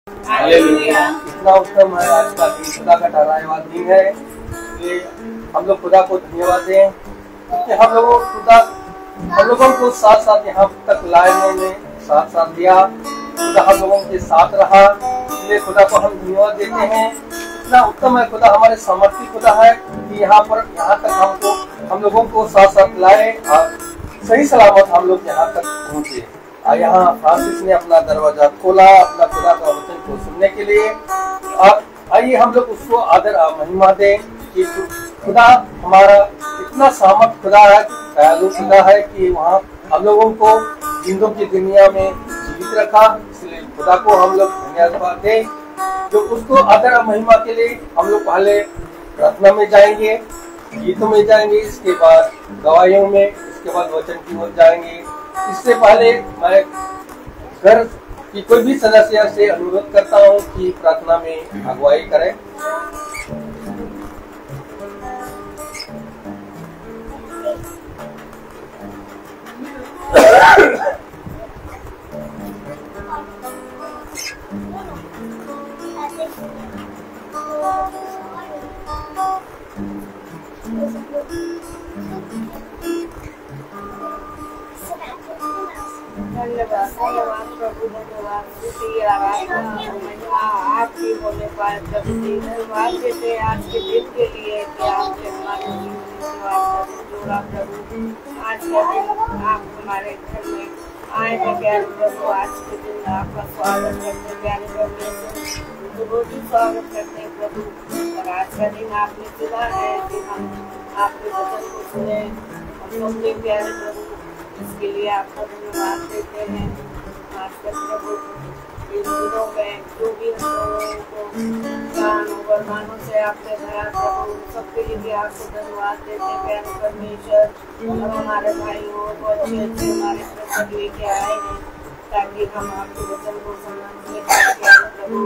इतना उत्तम है आज का दिन, खुदा का ठहराया हुआ दिन है। ये हम लोग खुदा को धन्यवाद दें कि हम लोगों को साथ साथ यहाँ तक लाने में साथ दिया। खुदा हम लोगों के साथ रहा, इसलिए खुदा को हम धन्यवाद देते हैं। इतना उत्तम है खुदा, हमारे सामर्थ्य खुदा है कि यहाँ तक हम लोगों को साथ लाए और सही सलामत हम लोग यहाँ तक पहुँचे। यहाँ फ्रांसिस ने अपना दरवाजा खोला अपना खुदा का वचन को सुनने के लिए। और आइए हम लोग उसको आदर और महिमा दें कि खुदा हमारा इतना सामर्थ खुदा है, दयालु खुदा है कि वहाँ हम लोगों को जिंदों की दुनिया में जीवित रखा। इसलिए खुदा को हम लोग धन्यवाद दें। जो उसको आदर और महिमा के लिए हम लोग पहले प्रार्थना में जाएंगे, गीतों में जाएंगे, इसके बाद गवाहियों में, इसके बाद वचन की ओर जाएंगे। इससे पहले मैं घर की कोई भी सदस्य से अनुरोध करता हूँ कि प्रार्थना में अगुवाई करें। धन्यवाद प्रभु, धन्यवाद आपकी होने पाए प्रभु जी। धन्यवाद देते आज के दिन के लिए कि आपने हमारे जीवन जोड़ा प्रभु। आज का दिन आप हमारे घर में आए हैं प्यारे प्रभु। आज के दिन आपका स्वागत करते प्यारे प्रभु, रोज ही स्वागत करते हैं प्रभु। और आज का दिन आपने चुना है कि हम आपके वचन को सुने, हम सुनते प्यारे प्रभु। इसके लिए आपका धन्यवाद देते हैं। खासकर प्रभु इन दिनों में जो भी हम लोगों को ज्ञान और वरदानों से आपने भरा प्रभु, सबके लिए आपको धन्यवाद देते हैं प्यारे परमेश्वर। और हमारे भाइयों को अच्छे हमारे प्रभु लेके आए हैं ताकि हम आपके वचन को समझने प्यारे प्रभु,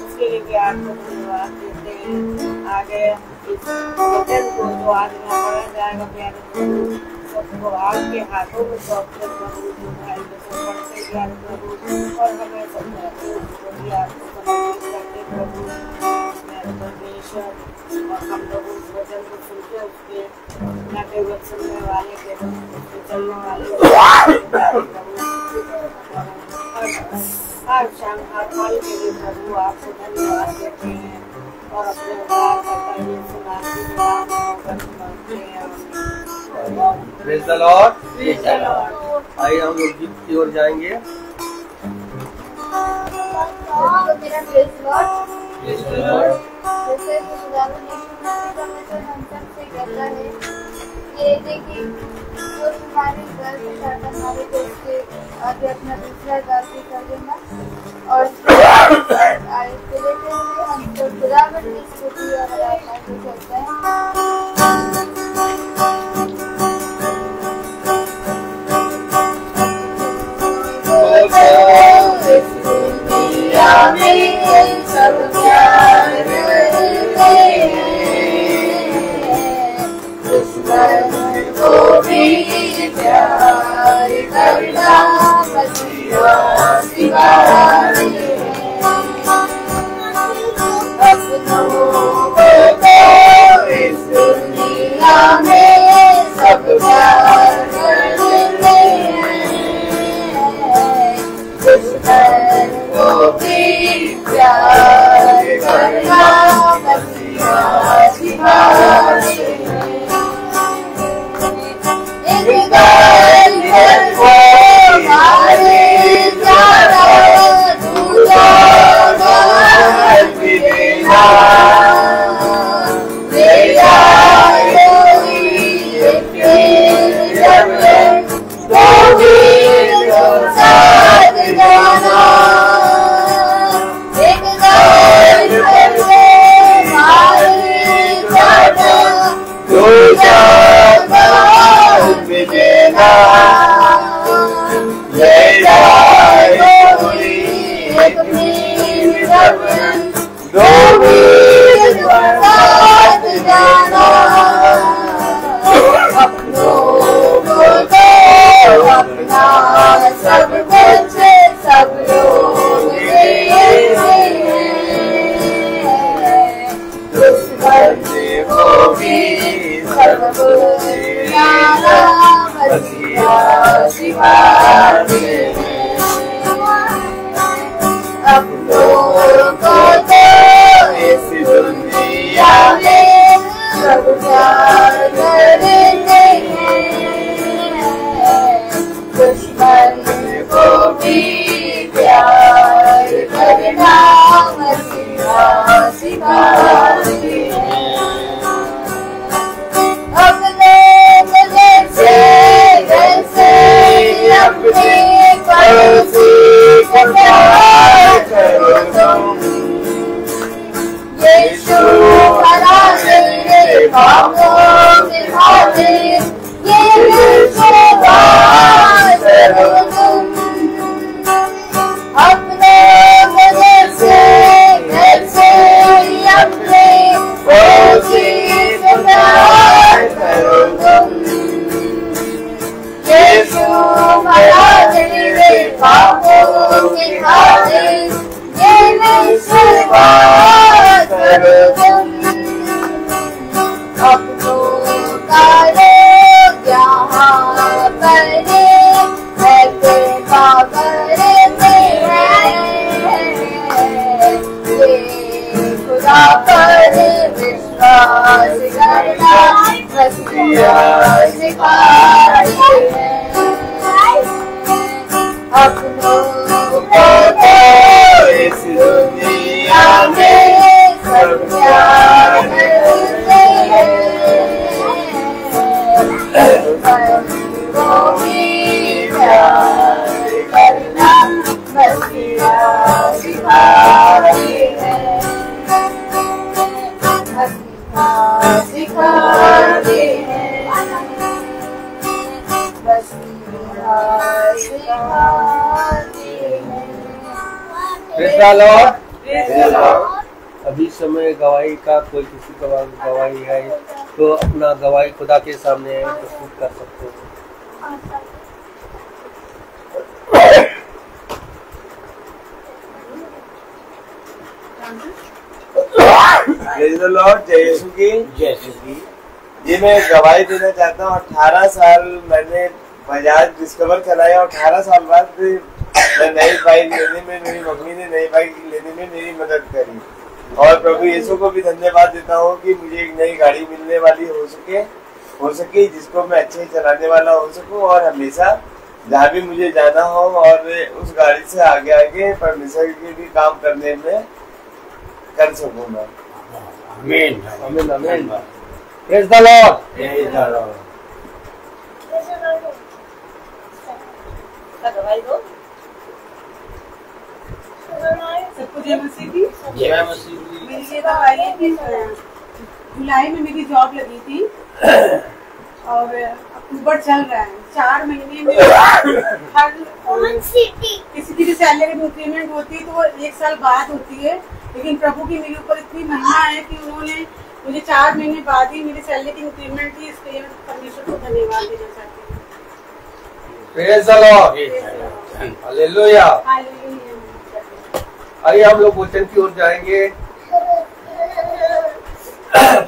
उसके लिए आपको धन्यवाद देते हैं। आगे इस वचन को जो आज में पढ़ा जाएगा प्यारे प्रभु, सबको आपके हाथों में सौंपते प्रभु। जो भाई बच्चों पढ़ते प्यारे प्रभु, और हमें समझाते भी आपको समर्पित करते प्रभु प्यारे परमेश्वर। और हम लोग उस वचन को सुनते उसके न केवल सुनने वाले के चलने वाले हर क्षण हर पल के लिए प्रभु आपको धन्यवाद देते हैं। और अपने उद्धार करता है प्रेज़ द लॉर्ड। आइए हम लोग गीत की ओर जाएंगे। मेरा प्रेज़ लॉर्ड जैसे हमसे कहता है ये देखिए वो तुम्हारे घर के साथ हमारे देश के आगे अपना दूसरा गाती कर देना। और इसको लेते हुए हम तो खुदावंद की स्तुति और आराधना को करते हैं। सब प्यार को भी प्यार करना मसीहा सिखाए। अपनों को इस दुनिया में सब प्यार करते हैं। दुश्मन को भी प्यार करना मसीहा सिखाए। सब कुछ सब लोग सिखाते हैं। अपनों को तो इस दुनिया में सब प्यार करते हैं, दुश्मन को भी प्यार करना मसीहा सिखाते हैं। अपने नजर से कैसे अपने पड़ोसी को प्यार करो तुम, यीशु भला तेरे पापों से खाते, ये बात करो तुम। अपने नजर से कैसे अपने पड़ोसी से प्यार करो तुम, यीशु भला तेरे पापों से खाते, ये बात करो तुम। अपनों का लोग यहाँ पर करते हैं, ये खुदा पर विश्वास करना मसीहा सिखाते हैं। अपनों को तो इस दुनिया में सब प्यार करते हैं, को भी प्यार करना मसीहा सिखाते हैं, मसीहा सिखाते हैं, मसीहा सिखाते हैं। Praise the Lord. अभी समय गवाही का, कोई किसी का गवाही है तो अपना गवाही खुदा के सामने प्रस्तुत कर सकते हो। Praise the Lord. जय यीशु की। जी मैं गवाही देना चाहता हूँ। 18 साल मैंने बजाज डिस्कवर चलाया और 18 साल बाद मैं नई बाइक लेने में, मेरी मम्मी ने नई बाइक लेने में मेरी मदद करी और प्रभु यीशु को भी धन्यवाद देता हूँ कि मुझे एक नई गाड़ी मिलने वाली हो सके जिसको मैं अच्छे चलाने वाला हो सकूँ और हमेशा जहाँ भी मुझे जाना हो और उस गाड़ी से आगे आगे परमेश्वर के भी काम करने में कर सकूँ मैं। आमीन आमीन आमीन। Praise the Lord. सबको जय मसीह की। मेरी ये गवाही है कि जुलाई में मेरी जॉब लगी थी और अक्टूबर चल रहा है। 4 महीने में हर किसी की भी सैलरी इंक्रीमेंट होती है तो वो 1 साल बाद होती है, लेकिन प्रभु की मेरे ऊपर इतनी महिमा है कि उन्होंने मुझे 4 महीने बाद ही मेरी सैलरी की इंक्रीमेंट की। इसके लिए परमेश्वर को धन्यवाद देना चाहती हूँ। Praise the Lord. हालेलुया। आइए हम लोग वचन की ओर जाएंगे।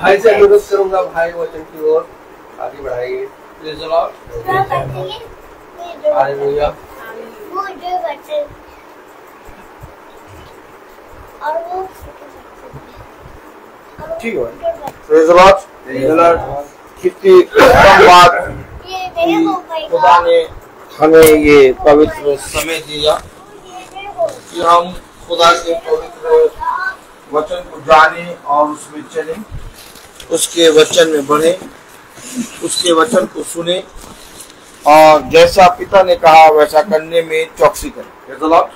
भाई से अनुरोध करूंगा, भाई वचन की ओर आगे बढ़ाइए। Praise the Lord. हालेलुया। ठीक है। Praise the Lord. कितनी उत्तम बात खुदा ने हमें ये पवित्र समय दिया कि हम खुदा के पवित्र वचन को जाने और उसमें चले, उसके वचन में बढ़े, उसके वचन को सुने और जैसा पिता ने कहा वैसा करने में चौकसी करें। Praise the Lord.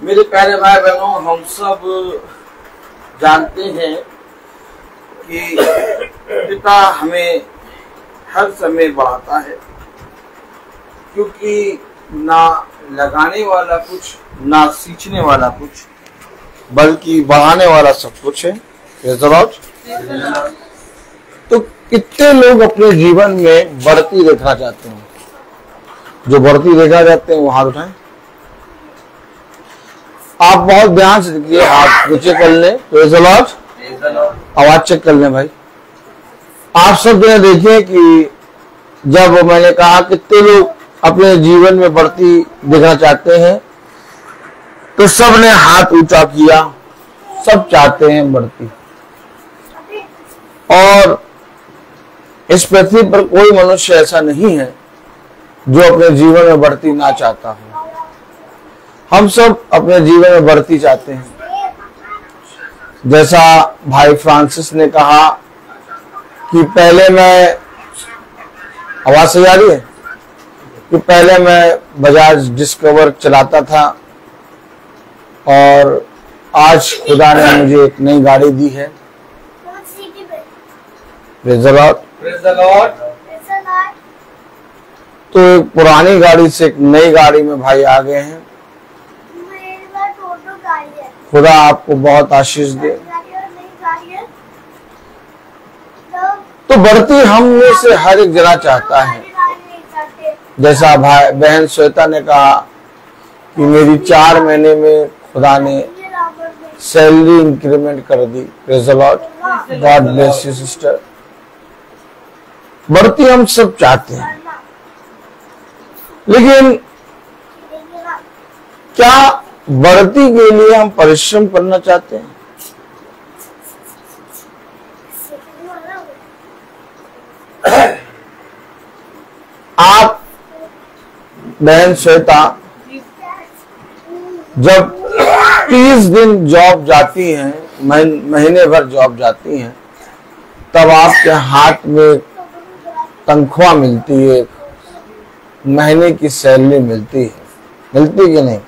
मेरे प्यारे भाई बहनों, हम सब जानते हैं कि पिता हमें हर समय बढ़ाता है, क्योंकि ना लगाने वाला कुछ, ना सींचने वाला कुछ, बल्कि बढ़ाने वाला सब कुछ है। Praise the Lord. तो कितने लोग अपने जीवन में बढ़ती देखना चाहते हैं? जो बढ़ती देखना चाहते हैं वो हाथ उठाएं। आप बहुत ध्यान से देखिए, हाथ नीचे कर लें। Praise the Lord. आवाज चेक कर लें भाई। आप सब देखिए कि जब मैंने कहा कितने लोग अपने जीवन में बढ़ती देखना चाहते हैं, तो सबने हाथ ऊंचा किया। सब चाहते हैं बढ़ती, और इस पृथ्वी पर कोई मनुष्य ऐसा नहीं है जो अपने जीवन में बढ़ती ना चाहता हो। हम सब अपने जीवन में बढ़ती चाहते हैं। जैसा भाई फ्रांसिस ने कहा कि पहले मैं, आवाज सही आ रही है, कि पहले मैं बजाज डिस्कवर चलाता था और आज खुदा ने मुझे एक नई गाड़ी दी है। Praise the lord. Praise the Lord. तो एक पुरानी गाड़ी से एक नई गाड़ी में भाई आ गए हैं। खुदा आपको बहुत आशीष दे। तो बढ़ती हम में से हर एक जना चाहता है। जैसा भाई बहन श्वेता ने कहा कि मेरी 4 महीने में खुदा ने सैलरी इंक्रीमेंट कर दी। Praise the lord. God bless you sister. बढ़ती हम सब चाहते हैं, लेकिन क्या बढ़ती के लिए हम परिश्रम करना चाहते हैं? आप बहन श्वेता जब 30 दिन जॉब जाती हैं, महीने भर जॉब जाती हैं, तब आपके हाथ में तनख्वाह मिलती है, महीने की सैलरी मिलती है, मिलती कि नहीं?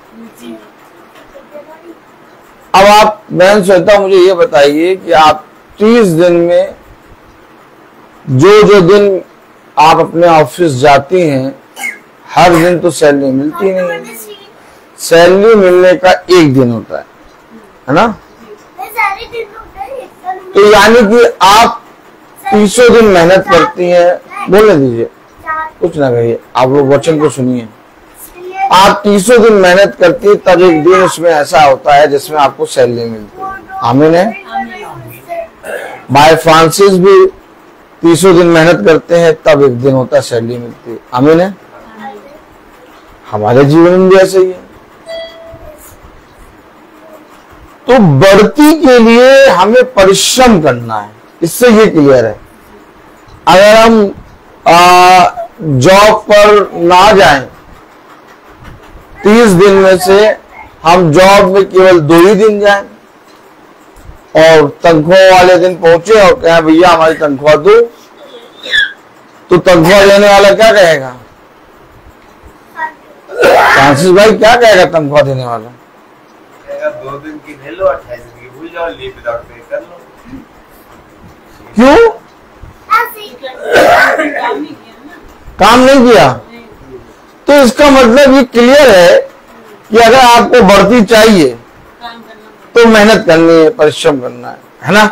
अब आप बहन श्वेता मुझे ये बताइए कि आप 30 दिन में जो दिन आप अपने ऑफिस जाती हैं, हर दिन तो सैलरी मिलती नहीं। सैलरी मिलने का एक दिन होता है ना? तो यानी कि आप 300 दिन मेहनत करती हैं। बोलने दीजिए, कुछ ना कहिए, आप लोग वचन को सुनिए। आप 300 दिन मेहनत करती है, तब एक दिन उसमें ऐसा होता है जिसमें आपको सैलरी मिलती है। आमीन है। भाई फ्रांसिस भी 300 दिन मेहनत करते हैं, तब एक दिन होता है सैलरी मिलती है। आमीन है। हमारे जीवन में भी ऐसे ही है। तो बढ़ती के लिए हमें परिश्रम करना है, इससे ये क्लियर है। अगर हम जॉब पर ना जाएं, 30 दिन में से हम जॉब में केवल 2 ही दिन जाएं और तनख्वाह वाले दिन पहुंचे और कहें भैया हमारी तनख्वाह दो, तो तनख्वाह देने वाला क्या कहेगा? फ्रांसिस भाई क्या कहेगा तनख्वाह देने वाला? 2 दिन की ले लो, 28 दिन की भूल जाओ, लीव विदाउट पे कर लो। क्यों? काम नहीं किया। तो इसका मतलब ये क्लियर है कि अगर आपको बढ़ती चाहिए तो मेहनत करनी है, परिश्रम करना है ना?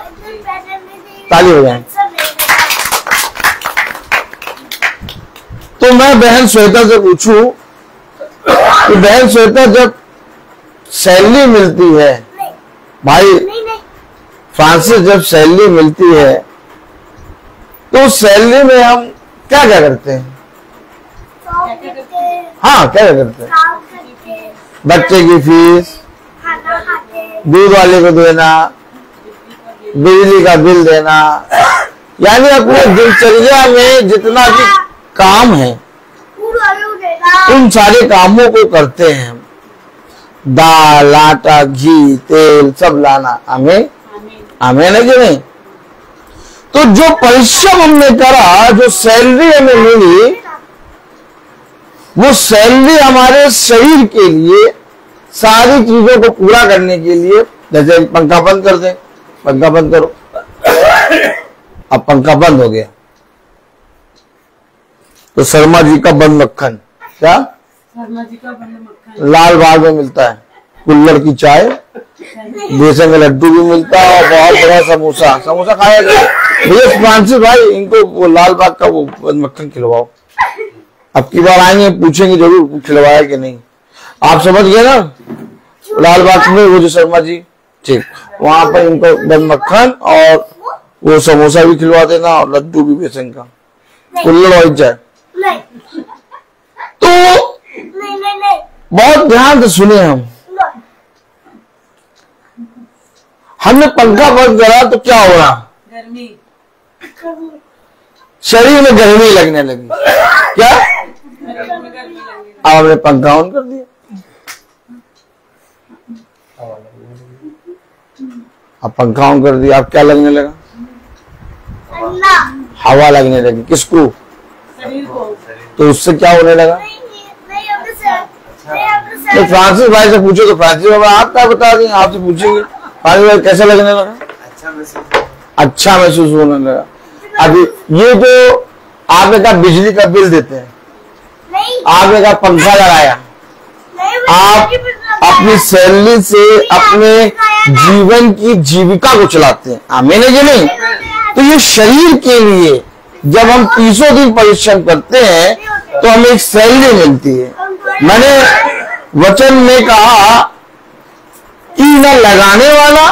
ताली हो जाए। तो मैं बहन श्वेता से पूछूं कि बहन श्वेता जब सैलरी मिलती है, भाई फ्रांसिस जब सैलरी मिलती है, तो सैलरी में हम क्या क्या करते हैं? हाँ, क्या करते हैं? बच्चे की फीस, दूध वाले को देना, बिजली का बिल देना, यानी अपने दिनचर्या में जितना भी काम है उन सारे कामों को करते हैं। दाल, आटा, घी, तेल सब लाना। आमीन, आमीन है कि नहीं? तो जो परिश्रम हमने करा, जो सैलरी हमें मिली, वो सैलरी हमारे शरीर के लिए, सारी चीजों को पूरा करने के लिए, जैसे पंखा बंद कर दें, पंखा बंद करो, अब पंखा बंद हो गया, तो शर्मा जी का बंद मक्खन, क्या शर्मा जी का बंद मक्खन लाल बाग में मिलता है, कुल्हड़ की चाय, बेसन का लड्डू भी मिलता है और बहुत बड़ा समोसा। समोसा खाया गया भैया फ्रांसिस भाई, इनको वो लाल बाग का वो बंद मक्खन खिलवाओ। अब की बार आएंगे पूछेंगे जरूर खिलवाया कि नहीं। आप समझ गए ना? लाल बाग में वो जो शर्मा जी, ठीक, वहां पर इनको बंद मक्खन और वो समोसा भी खिलवा देना और लड्डू भी बेसन का, कुल्हड़ और चाय। तो बहुत ध्यान से सुने हमने पंखा बंद करा तो क्या हो रहा? गर्मी, शरीर में गर्मी लगने लगी। क्या? अब हमने पंखा ऑन कर दिया, अब पंखा ऑन कर दिया, अब क्या लगने लगा? हवा लगने लगी। किसको? शरीर को। तो उससे क्या होने लगा? तो फ्रांसिस भाई से पूछो तो फ्रांसिस भाई आप क्या बता देंगे, आपसे पूछेंगे फ्रांसिस भाई कैसा लगने लगा? अच्छा महसूस होने लगा। अभी ये जो आपने कहा बिजली का बिल देते हैं, आपने कहा पंखा लगाया, आप अपनी सैलरी से अपने जीवन की जीविका को चलाते हैं, आमीन है कि नहीं? तो ये शरीर के लिए जब हम 30 दिन परिश्रम करते हैं तो हमें एक सैलरी मिलती है। मैंने वचन में कहा कि न लगाने वाला,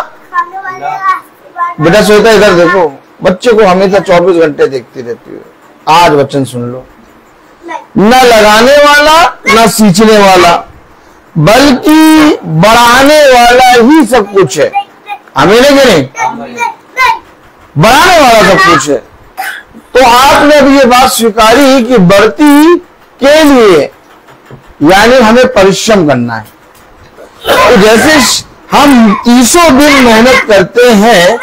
बेटा सोता इधर देखो, बच्चे को हमेशा 24 घंटे देखती रहती है, आज वचन सुन लो। न लगाने वाला न सींचने वाला बल्कि बढ़ाने वाला ही सब कुछ है, आमीन है कि नहीं? बढ़ाने वाला सब कुछ है। तो आपने अभी ये बात स्वीकारी कि बढ़ती के लिए यानी हमें परिश्रम करना है। तो जैसे हम 30 दिन मेहनत करते हैं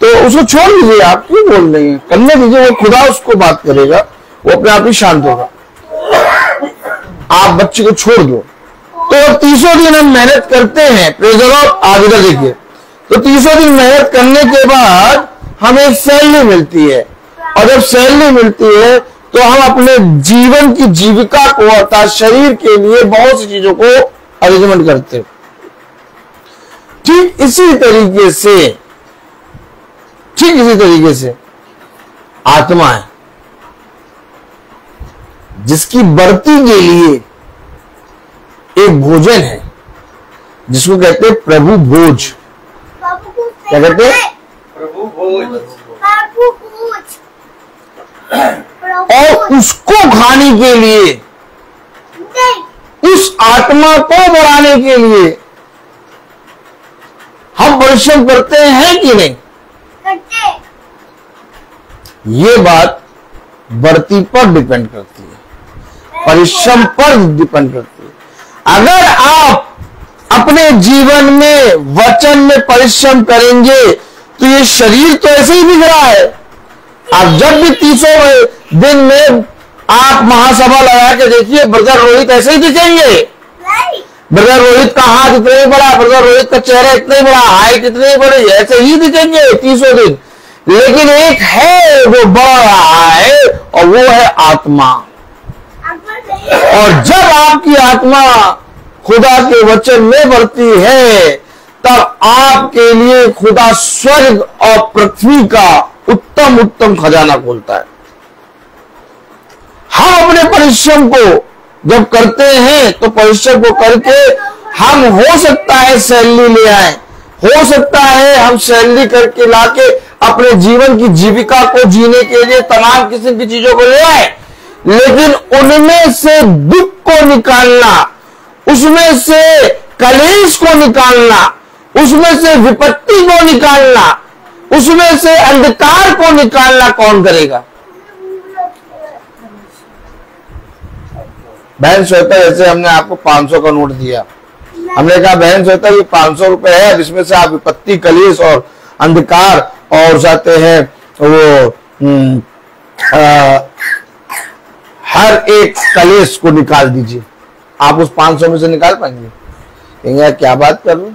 तो उसको छोड़ दीजिए, आप क्यों बोल रही हैं? करने दीजिए, वो खुदा उसको बात करेगा, वो अपने आप ही शांत होगा। आप बच्चे को छोड़ दो। तो 30 दिन हम मेहनत करते हैं, प्रेज़ द लॉर्ड। आप इधर देखिए, तो 30 दिन मेहनत करने के बाद हमें सैलरी मिलती है, और जब सैलरी मिलती है तो हम अपने जीवन की जीविका को अर्थात शरीर के लिए बहुत सी चीजों को अरेंजमेंट करते हैं। ठीक इसी तरीके से आत्मा है जिसकी बढ़ती के लिए एक भोजन है जिसको कहते हैं प्रभु भोज। क्या कहते हैं? प्रभु भोज। और उसको खाने के लिए, उस आत्मा को बढ़ाने के लिए हम परिश्रम करते हैं कि नहीं? ये बात बढ़ती पर डिपेंड करती है, परिश्रम पर डिपेंड करती है। अगर आप अपने जीवन में वचन में परिश्रम करेंगे तो ये शरीर तो ऐसे ही दिख रहा है। आप जब भी 30 दिन में आप महासभा लगा के देखिए, ब्रदर रोहित ऐसे ही दिखेंगे। ब्रदर रोहित का हाथ इतना ही बड़ा, ब्रदर रोहित का चेहरा इतना ही बड़ा, हाइट इतनी ही बड़ी, ऐसे ही दिखेंगे 30 दिन। लेकिन एक है वो बढ़ रहा है और वो है आत्मा। और जब आपकी आत्मा खुदा के वचन में बढ़ती है तब आपके लिए खुदा स्वर्ग और पृथ्वी का उत्तम उत्तम खजाना खोलता है। हम अपने परिश्रम को जब करते हैं तो परिश्रम को करके हम हो सकता है सैलरी ले आए, हो सकता है हम सैलरी करके लाके अपने जीवन की जीविका को जीने के लिए तमाम किस्म की चीजों को ले आए, लेकिन उनमें से दुख को निकालना, उसमें से कलेश को निकालना, उसमें से विपत्ति को निकालना, उसमें से अंधकार को निकालना कौन करेगा? बहन श्वेता, जैसे हमने आपको 500 का नोट दिया, हमने कहा बहन श्वेता ये 500 रुपए है, इसमें से आप विपत्ति, कलेश और अंधकार और जाते हैं वो हर एक कलेश को निकाल दीजिए। आप उस 500 में से निकाल पाएंगे? कहेंगे क्या बात कर रहे हो?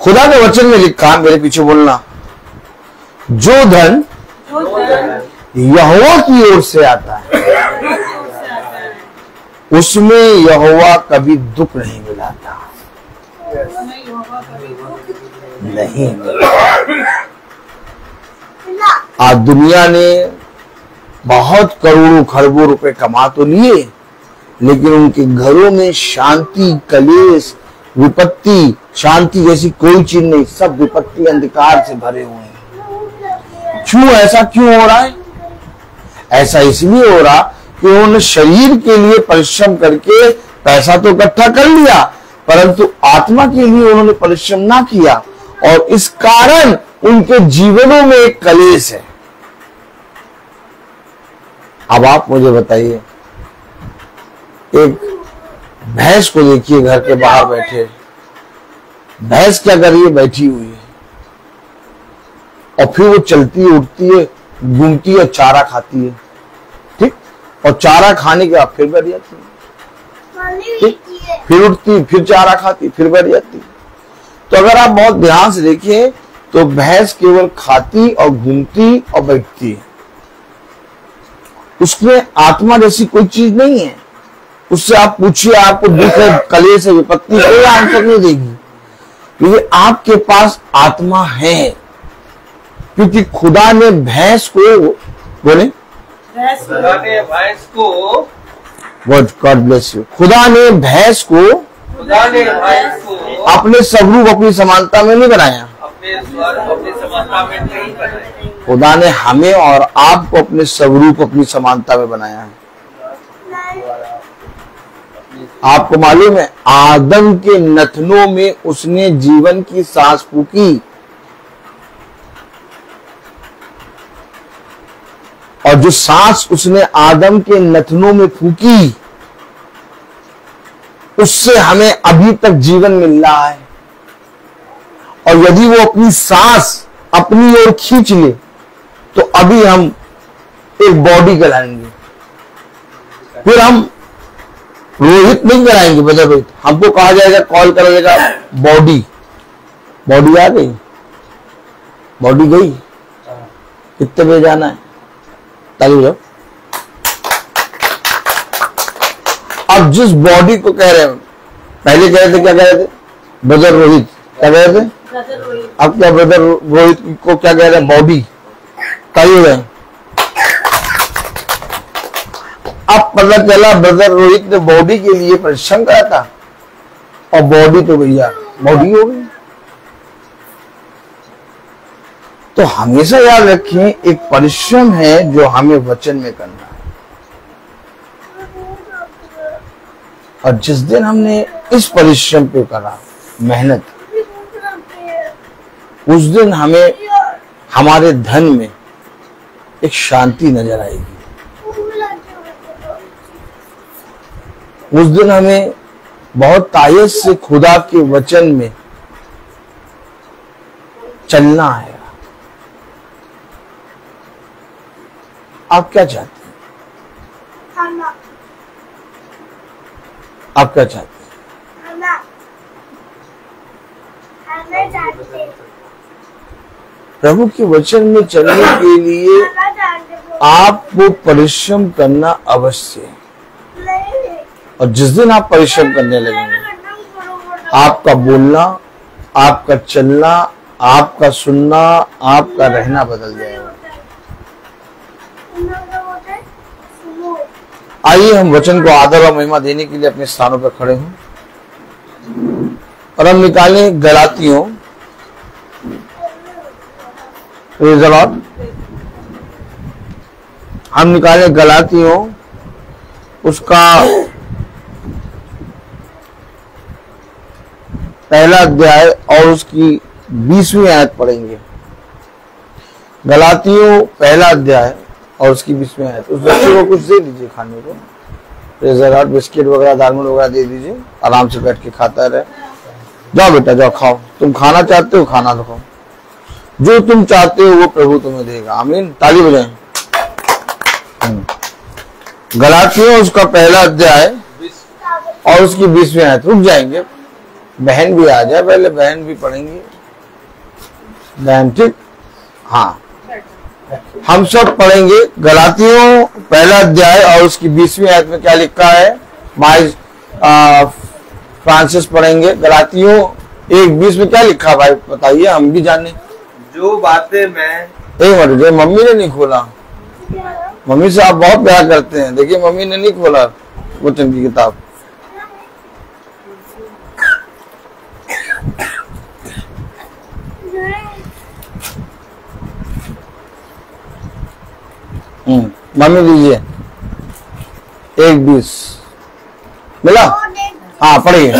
खुदा के वचन में लिखा, मेरे पीछे बोलना, जो धन यहोवा की ओर से आता है उसमें यहोवा कभी दुख नहीं मिलाता, नहीं। आज दुनिया ने बहुत करोड़ों खरबों रुपए कमा तो लिए, लेकिन उनके घरों में शांति, कलेश, विपत्ति, शांति जैसी कोई चीज नहीं, सब विपत्ति अंधकार से भरे हुए हैं। क्यों? ऐसा क्यों हो रहा है? ऐसा इसलिए हो रहा कि उन्होंने शरीर के लिए परिश्रम करके पैसा तो इकट्ठा कर लिया, परंतु आत्मा के लिए उन्होंने परिश्रम ना किया, और इस कारण उनके जीवनों में एक कलेश है। अब आप मुझे बताइए, एक भैंस को देखिए घर के बाहर बैठे, भैंस क्या कर रही है? बैठी हुई है, और फिर वो चलती है, उठती है, घूमती है, चारा खाती है, ठीक, और चारा खाने के बाद फिर बैठ जाती है, ठीक, फिर उठती, फिर चारा खाती, फिर बैठ जाती। तो अगर आप बहुत ध्यान से देखिए तो भैंस केवल खाती और घूमती और बैठती है, उसमें आत्मा जैसी कोई चीज नहीं है। उससे आप पूछिए, आपको दुख है, कलेश है, विपत्ति, कोई आंसर नहीं देगी, क्योंकि आपके पास आत्मा है। क्योंकि खुदा ने भैंस को, बोले खुदा ने भैंस को, गॉड ब्लेस यू, खुदा ने भैंस को अपने स्वरूप अपनी समानता में नहीं बनाया, अपने समानता में नहीं बनाया। खुदा ने हमें और आपको अपने स्वरूप अपनी समानता में बनाया है। आपको मालूम है, आदम के नथनों में उसने जीवन की सांस फूकी, और जो सांस उसने आदम के नथनों में फूकी, उससे हमें अभी तक जीवन मिल रहा है। और यदि वो अपनी सांस अपनी ओर खींच ले तो अभी हम एक बॉडी कहलाएंगे, फिर हम रोहित नहीं कराएंगे, बदल रोहित, हमको कहा जाएगा, कॉल करा जाएगा बॉडी, बॉडी आ गई, बॉडी गई, कितने बजे जाना है, ताली जाओ। अब जिस बॉडी को कह रहे हैं, पहले कह रहे थे, क्या कह रहे थे, ब्रदर रोहित, क्या कह रहे थे, अब क्या ब्रदर रोहित को क्या कह रहे हैं, बॉडी, ताली हो गए। अब पता चला ब्रदर रोहित ने बॉडी के लिए परिश्रम करा था, और बॉडी तो भैया बॉडी हो गई। तो हमेशा याद रखें, एक परिश्रम है जो हमें वचन में करना है, और जिस दिन हमने इस परिश्रम पे करा, मेहनत, उस दिन हमें हमारे धन में एक शांति नजर आएगी। उस दिन हमें बहुत तायत से खुदा के वचन में चलना है। आप क्या चाहते हैं? आप क्या चाहते हैं? प्रभु के वचन में चलने के लिए आपको परिश्रम करना अवश्य है, और जिस दिन आप परिश्रम करने लगेंगे, आपका बोलना, आपका चलना, आपका सुनना, आपका रहना बदल जाएगा। आइए हम वचन को आदर और महिमा देने के लिए अपने स्थानों पर खड़े हों, और हम निकालें गलातियों, प्रेज़ द लॉर्ड, हम निकालें गलातियों उसका पहला अध्याय और उसकी 20वीं आयत पढ़ेंगे। गलातियों पहला अध्याय और उसकी 20वीं आयत। उस बच्चे को कुछ दे दीजिए खाने को, प्रेज़ द लॉर्ड, बिस्किट वगैरह, दालमोट वगैरह दे दीजिए, आराम से बैठ के खाता रहे। जाओ बेटा जाओ, खाओ, तुम खाना चाहते हो खाना तो खाओ, जो तुम चाहते हो वो प्रभु तुम्हें देगा। आमीन, ताली बजाएं। गलातियों उसका पहला अध्याय और उसकी 20वीं आयत। रुक जाएंगे, बहन भी आ जाए, पहले बहन भी पढ़ेंगी, बहन, ठीक, हाँ, हम सब पढ़ेंगे। गलातियों पहला अध्याय और उसकी 20वीं आयत में क्या लिखा है, माई फ्रांसिस पढ़ेंगे। गलातियों 1:20 में क्या लिखा भाई बताइए, हम भी जाने। जो बातें मैं, एक मिनट, जो मम्मी ने नहीं खोला, मम्मी से आप बहुत प्यार करते हैं, देखिए मम्मी ने नहीं खोला वचन की किताब। मम्मी दीजिए, 1:20 मिला? हाँ पढ़िए।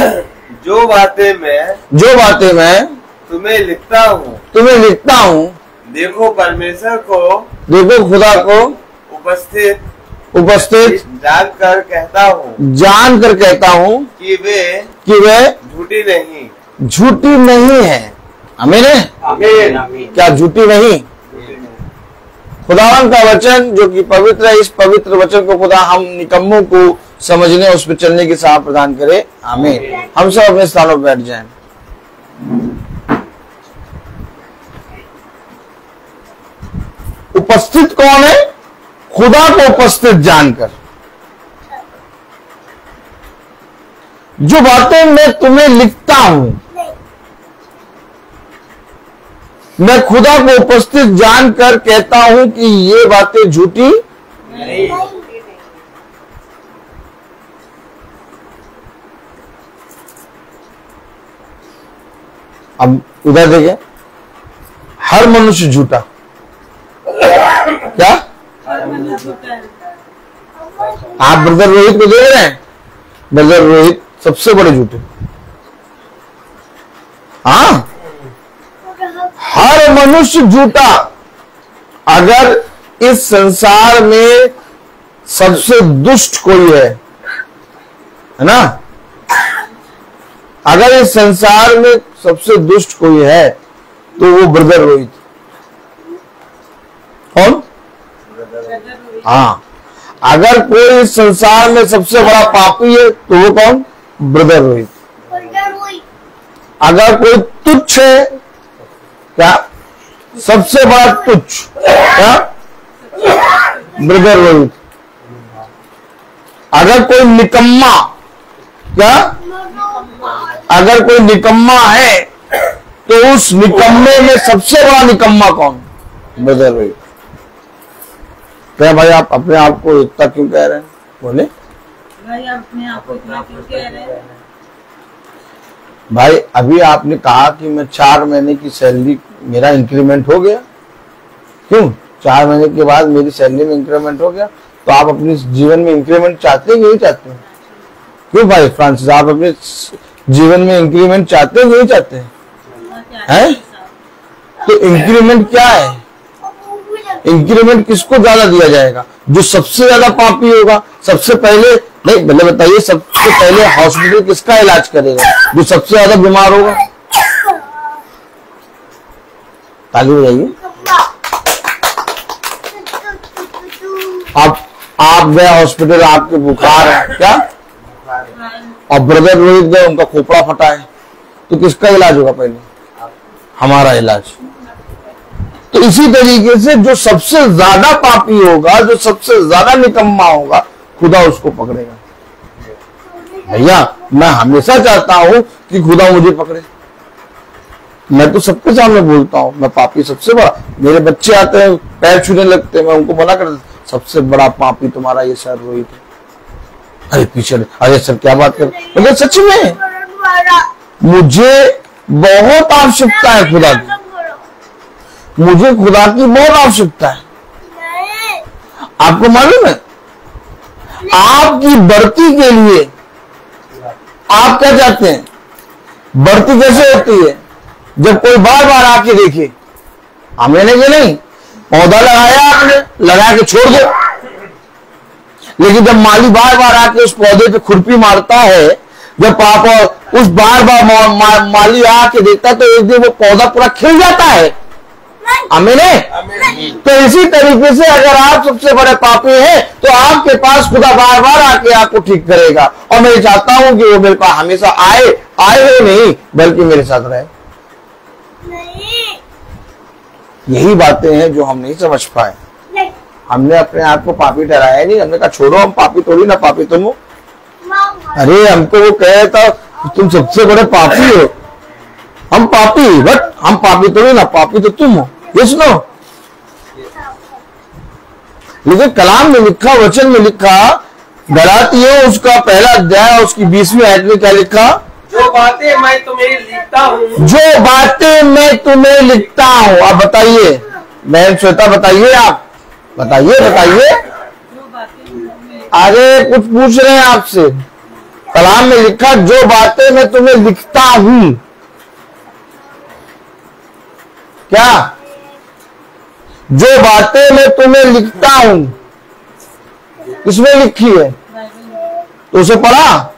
जो बातें मैं तुम्हें लिखता हूँ, देखो परमेश्वर को, देखो खुदा को उपस्थित जानकर कहता हूँ कि वे झूठी नहीं है। आमीन है? क्या झूठी नहीं? खुदावन का वचन जो कि पवित्र है, इस पवित्र वचन को खुदा हम निकम्मों को समझने, उस पर चलने की साथ प्रदान करे। आमीन। हम सब अपने स्थानों पर बैठ जाएं। उपस्थित कौन है? खुदा को उपस्थित जानकर। जो बातें मैं तुम्हें लिखता हूं, मैं खुदा को उपस्थित जानकर कहता हूं कि ये बातें झूठी नहीं। अब उधर देखिए, हर मनुष्य झूठा। क्या आप ब्रदर रोहित को देख रहे हैं? ब्रदर रोहित सबसे बड़े झूठे। हाँ, हर मनुष्य झूठा। अगर इस संसार में सबसे दुष्ट कोई है ना, अगर इस संसार में सबसे दुष्ट कोई है तो वो ब्रदर रोहित। कौन? हाँ, अगर कोई इस संसार में सबसे बड़ा पापी है तो वो कौन? ब्रदर रोहित। अगर कोई तुच्छ है, क्या सबसे बड़ा तुच्छ, क्या? ब्रदर रोहित। अगर कोई निकम्मा, क्या? अगर कोई निकम्मा है तो उस निकम्मे में सबसे बड़ा निकम्मा कौन? ब्रदर रोहित। क्या भाई आप अपने आप को इतना क्यों कह रहे हैं? बोले भाई आप अपने आप को इतना क्यों कह रहे हैं? भाई अभी आपने कहा कि मैं 4 महीने की सैलरी, मेरा इंक्रीमेंट हो गया। क्यों? 4 महीने के बाद मेरी सैलरी में इंक्रीमेंट हो गया। तो आप अपने जीवन में इंक्रीमेंट चाहते हैं कि नहीं चाहते हैं? क्यों भाई फ्रांसिस, आप अपने जीवन में इंक्रीमेंट चाहते हैं कि नहीं चाहते हैं? तो इंक्रीमेंट क्या है? इंक्रीमेंट किसको ज्यादा दिया जाएगा? जो सबसे ज्यादा पापी होगा। सबसे पहले नहीं, मतलब बताइए, सबसे पहले हॉस्पिटल किसका इलाज करेगा? जो सबसे ज्यादा बीमार होगा। ताली बजाइए। आप गए हॉस्पिटल, आपके बुखार है क्या, और ब्रदर रोहित गए, उनका खोपड़ा फटा है, तो किसका इलाज होगा पहले? हमारा इलाज। तो इसी तरीके से जो सबसे ज्यादा पापी होगा, जो सबसे ज्यादा निकम्मा होगा, खुदा उसको पकड़ेगा। भैया मैं हमेशा चाहता हूं कि खुदा मुझे पकड़े। मैं तो सबके सामने बोलता हूं, मैं पापी सबसे बड़ा। मेरे बच्चे आते हैं, पैर छूने लगते हैं, मैं उनको मना कर देता, सबसे बड़ा पापी तुम्हारा ये सर रोहित है। अरे पीछे, अरे सर क्या बात कर, मतलब सच में मुझे बहुत आवश्यकता है खुदा की, मुझे खुदा की बहुत आवश्यकता है। आपको मालूम है, आपकी बढ़ती के लिए आप क्या चाहते हैं? बढ़ती कैसे होती है? जब कोई बार बार आके देखे। हमने कि नहीं, पौधा लगाया आपने, लगा के छोड़ दो, लेकिन जब माली बार बार आके उस पौधे पे खुरपी मारता है, जब पापा उस बार बार माली आके देखता है, तो एक दिन वो पौधा पूरा खिल जाता है। आमीन है? तो इसी तरीके से अगर आप सबसे बड़े पापी हैं तो आपके पास खुदा बार बार आके आपको ठीक करेगा। और मैं चाहता हूं कि वो मेरे पास हमेशा आए हो नहीं, बल्कि मेरे साथ रहे। यही बातें हैं जो हम नहीं समझ पाए। हमने अपने आप को पापी ठहराया नहीं। हमने कहा छोड़ो, हम पापी थोड़ी ना, पापी तुम हो। अरे हमको वो कह था तुम सबसे बड़े पापी हो। हम पापी, बट हम पापी थोड़ी ना, पापी तो तुम हो। ये सुनो, लेकिन कलाम में लिखा, वचन में लिखा, गलातियों उसका पहला अध्याय उसकी 20वीं आयत में क्या लिखा? जो बातें मैं तुम्हें लिखता हूँ, जो बातें मैं तुम्हें लिखता हूँ। आप बताइए, बहन श्वेता बताइए, आप बताइए। अरे कुछ पूछ रहे हैं आपसे। कलाम में लिखा जो बातें मैं तुम्हें लिखता हूं, क्या? जो बातें मैं तुम्हें लिखता हूं किसमें लिखी है? तो उसे पढ़ा?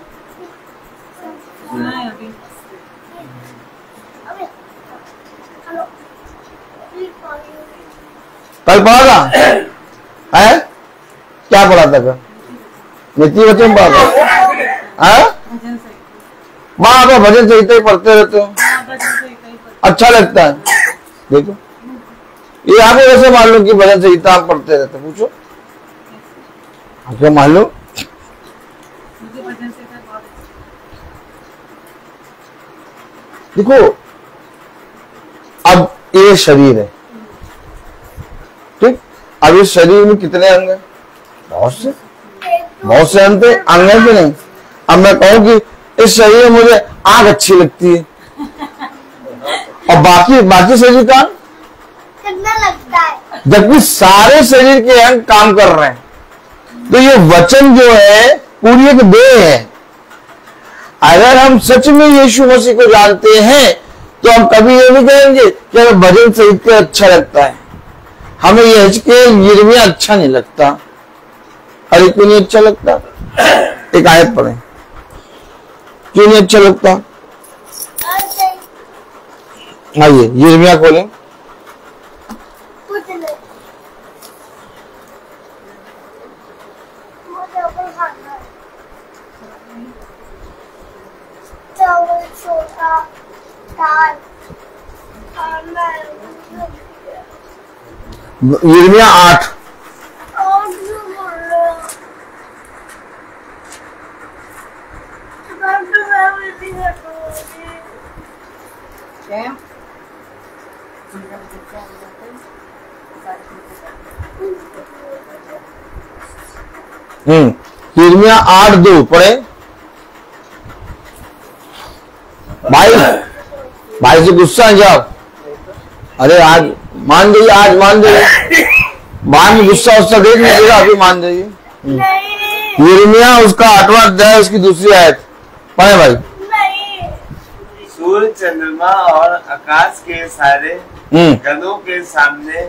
कल पढ़ा था? है? क्या पढ़ा था कल? नीति वचन पढ़ा था? वहां पर भजन संहिता ही पढ़ते रहते हो, अच्छा लगता है। देखो ये आपको कैसे मालूम कि भजन संहिता आप पढ़ते रहते? पूछो आपको मालूम? देखो अब ये शरीर है, ठीक? अब इस शरीर में कितने अंग हैं? बहुत से अंग हैं कि नहीं? अब मैं कहूं कि इस शरीर में मुझे आंख अच्छी लगती है और बाकी शरीर का कितना लगता है, जबकि सारे शरीर के अंग काम कर रहे हैं। तो ये वचन जो है पूरी एक देह है। अगर हम सच में यीशु मसीह को जानते हैं तो हम कभी ये भी कहेंगे कि हमें भजन संहिता अच्छा लगता है, हमें ये यिर्मयाह अच्छा नहीं लगता। अरे क्यों नहीं अच्छा लगता? एक आयत पढ़े, क्यों नहीं अच्छा लगता? आइए यिर्मयाह खोलें। यिर्मयाह 8 यिर्मयाह 8:2 पढ़े। भाई से गुस्सा है जाओ। अरे आज मान जाइए, आज मान जाइए, बाद में गुस्सा उसका देख लीजिएगा, अभी मान जाइए। यिर्मयाह उसका 8वां अध्याय उसकी दूसरी आयत पढ़े भाई। सूर्य चंद्रमा और आकाश के सारे गणों के सामने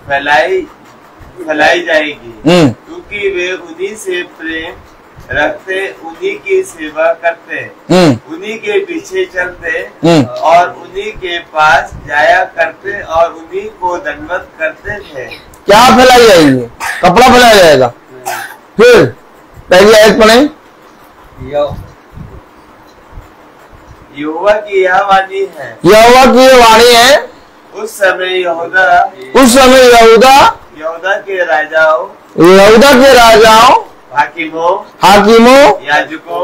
फैलाई जाएगी, क्योंकि वे उन्हीं से प्रेम रखते, उन्हीं की सेवा करते, उन्हीं के पीछे चलते और उन्हीं के पास जाया करते और उन्हीं को दंडवत करते थे। क्या फैलाई जाएगी? कपड़ा फैलाया जाएगा। फिर पहली आयत पढ़े। यहोवा की यह वाणी है, यहोवा की यह वाणी है, उस समय यहूदा यहूदा के राजाओं हाकिमों याजकों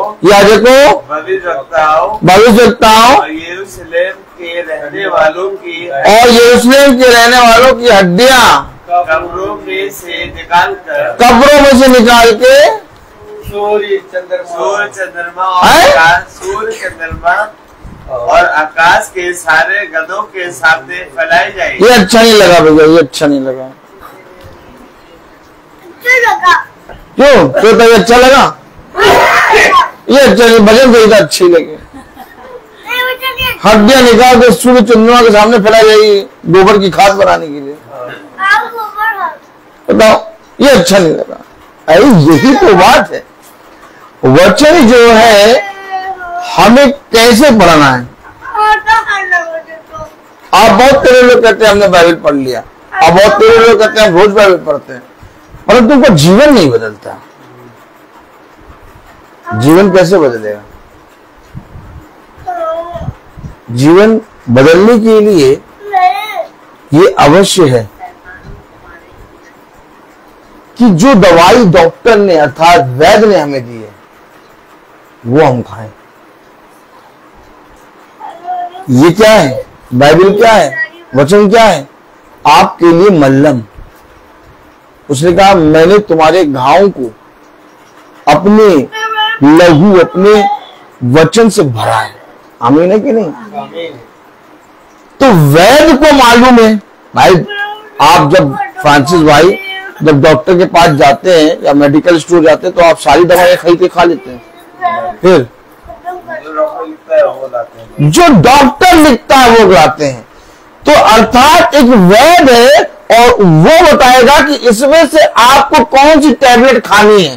भविष्यवक्ताओं और यरूशलेम के रहने वालों की हड्डियां कब्रों में से निकाल के सूर्य चंद्रमा और आकाश के सारे गधों के सामने फैलाई जाएगी। ये अच्छा नहीं लगा भैया, ये अच्छा नहीं लगा। क्यों? तो ये अच्छा लगा? ये अच्छा नहीं, भजन संहिता अच्छी लगी। हड्डियां निकाल के सूर्य चंद्रमा के सामने फैलाई जाएगी गोबर की खाद बनाने के लिए। बताओ, ये अच्छा नहीं लगा। अरे यही तो बात है। वचन जो है हमें कैसे पढ़ना है। आप बहुत तेरे लोग कहते हैं हमने बाइबल पढ़ लिया, और बहुत तेरे लोग कहते हैं हम रोज बाइबल पढ़ते हैं, परंतु उनका जीवन नहीं बदलता। जीवन कैसे बदलेगा? जीवन बदलने के लिए ये अवश्य है कि जो दवाई डॉक्टर ने अर्थात वैद्य ने हमें दी है वो हम खाएं। ये क्या है? बाइबल क्या है? वचन क्या है? आपके लिए मल्लम। उसने कहा मैंने तुम्हारे घावों को अपने लहू अपने वचन से भरा है। आमीन है कि नहीं? तो वैद्य को मालूम है भाई। आप जब फ्रांसिस भाई जब डॉक्टर के पास जाते हैं या मेडिकल स्टोर जाते हैं तो आप सारी दवाएं खरीद के खा लेते हैं, फिर जो डॉक्टर लिखता है वो लाते हैं। तो अर्थात एक वैद्य है और वो बताएगा कि इसमें से आपको कौन सी टैबलेट खानी है।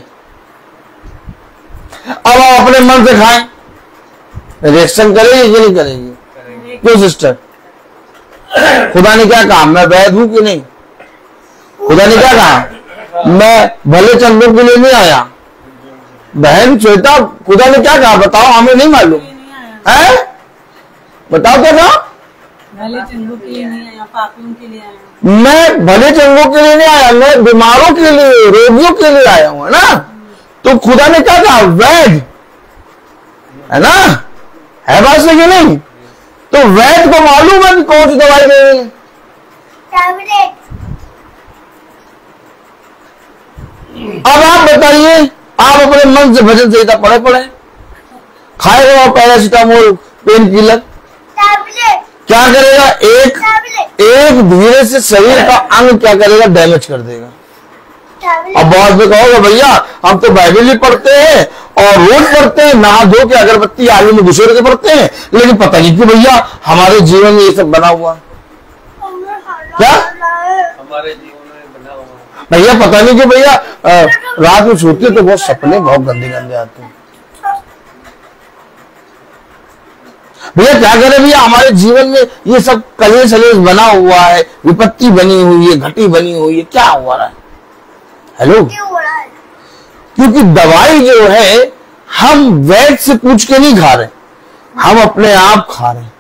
अब आप अपने मन से खाएं, रिएक्शन करेगी कि नहीं करेगी? क्यों सिस्टर? खुदा ने क्या कहा? मैं वैद्य हूं कि नहीं? खुदा ने क्या कहा? मैं भले चंदों के लिए नहीं आया। बहन श्वेता, खुदा ने क्या कहा? बताओ, हमें नहीं मालूम है। बताओ क्या कहा? भले चंगों के लिए नहीं आया, पापियों के लिए आया। मैं भले चंगों के लिए नहीं आया, मैं बीमारों के लिए, रोगियों के लिए आया हूं, है ना? तो खुदा ने क्या कहा? वैद्य, है ना? है बात सही कि नहीं? तो वैद्य को मालूम है कि कौन सी दवाई देनी है। अब आप बताइए, आप अपने मन से भजन संहिता पढ़े खाएगा पैरासिटामोल, पेन किलर, क्या करेगा? एक धीरे से शरीर का अंग क्या करेगा? डैमेज कर देगा। अब बहुत में कहोगे भैया हम तो बाइबल भी पढ़ते हैं और रोज पढ़ते हैं, नहा धो के अगरबत्ती आलू में घुसेड़ के पढ़ते हैं, लेकिन पता नहीं कि भैया हमारे जीवन में ये सब बना हुआ क्या? हमारे जीवन में बना हुआ भैया पता नहीं कि भैया रात में सोते तो बहुत सपने बहुत गंदे गंदे आते हैं। भैया क्या करें भैया, हमारे जीवन में ये सब कलेश सलेश बना हुआ है, विपत्ति बनी हुई है, घटी बनी हुई है, क्या हो रहा है? हेलो, क्योंकि दवाई जो है हम वैद्य से पूछ के नहीं खा रहे, हम अपने आप खा रहे हैं।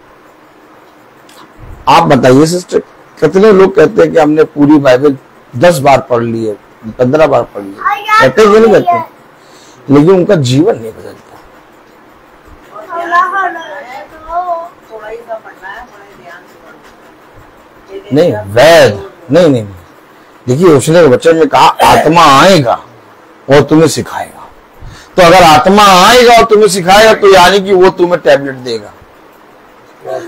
आप बताइए सिस्टर, कितने लोग कहते हैं कि हमने पूरी बाइबल 10 बार पढ़ ली है, 15 बार पढ़ ली है, कहते हैं कि नहीं कहते? लेकिन उनका जीवन नहीं बदलता। थोड़ा ही सा पढ़ना है, थोड़ा ध्यान से पढ़ना। नहीं वैद्य नहीं, देखिए उसने वचन में कहा आत्मा आएगा और तुम्हें सिखाएगा। तो अगर आत्मा आएगा और तुम्हें सिखाएगा तो यानी कि वो तुम्हें टैबलेट देगा।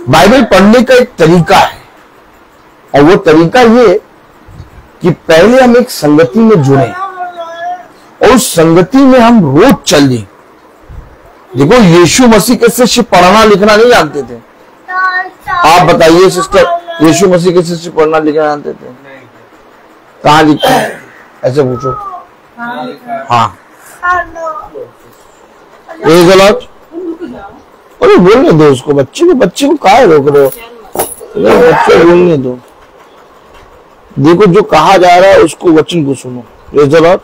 बाइबल पढ़ने का एक तरीका है और वो तरीका ये कि पहले हम एक संगति में जुड़े और उस संगति में हम रोज चलें। देखो यीशु मसीह के शिष्य पढ़ना लिखना नहीं जानते थे। आप बताइए सिस्टर, यीशु मसीह के शिष्य पढ़ना लिखना जानते थे? कहाँ लिखा है? ऐसे पूछो। हाँ एक गलत, अरे बोलने दो उसको, बच्चे को काहे रोक रहे हो? बच्चे बोलने दो। देखो जो कहा जा रहा है उसको, वचन को सुनो। Praise the Lord.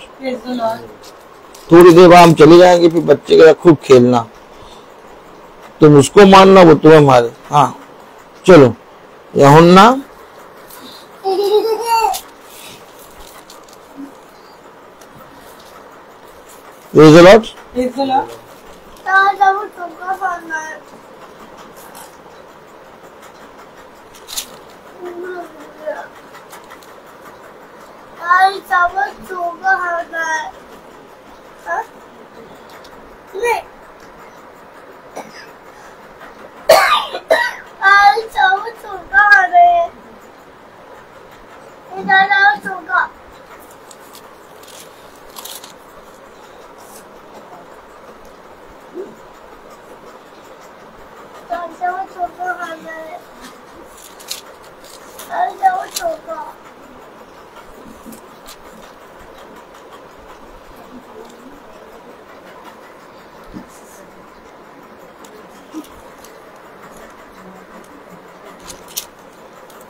थोड़ी देर बाद हम चले जाएंगे, फिर बच्चे के साथ खूब खेलना, तुम उसको मारना वो तुम्हें मारे। हाँ चलो यूहन्ना praise the Lord.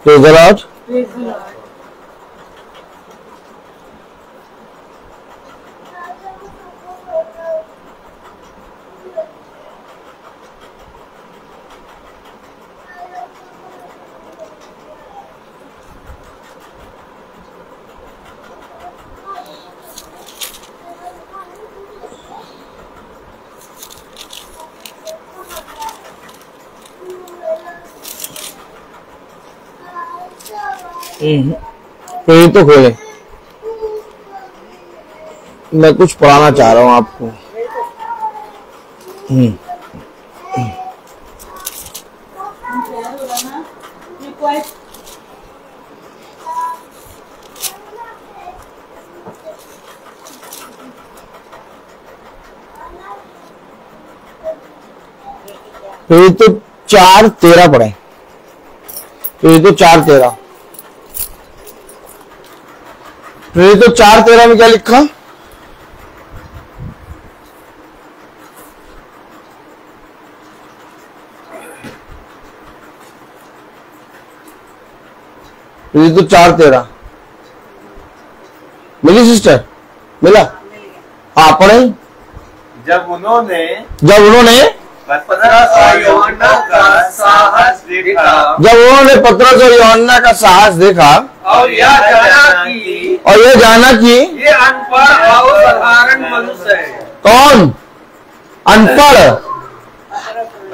Praise the Lord. Praise the Lord. तो ये तो खोले, मैं कुछ पढ़ाना चाह रहा हूँ आपको। तो ये तो 4:13 पढ़े, तो ये तो 4:13, तो ये तो 4:13 में क्या लिखा? ये तो 4:13 मिली सिस्टर, मिला? हाँ पढ़े। जब उन्होंने 15 यूहन्ना का साहस देखा, जब उन्होंने पतरस और यूहन्ना का साहस देखा और यह जाना कि ये अनपढ़ और साधारण मनुष्य है। कौन अनपढ़?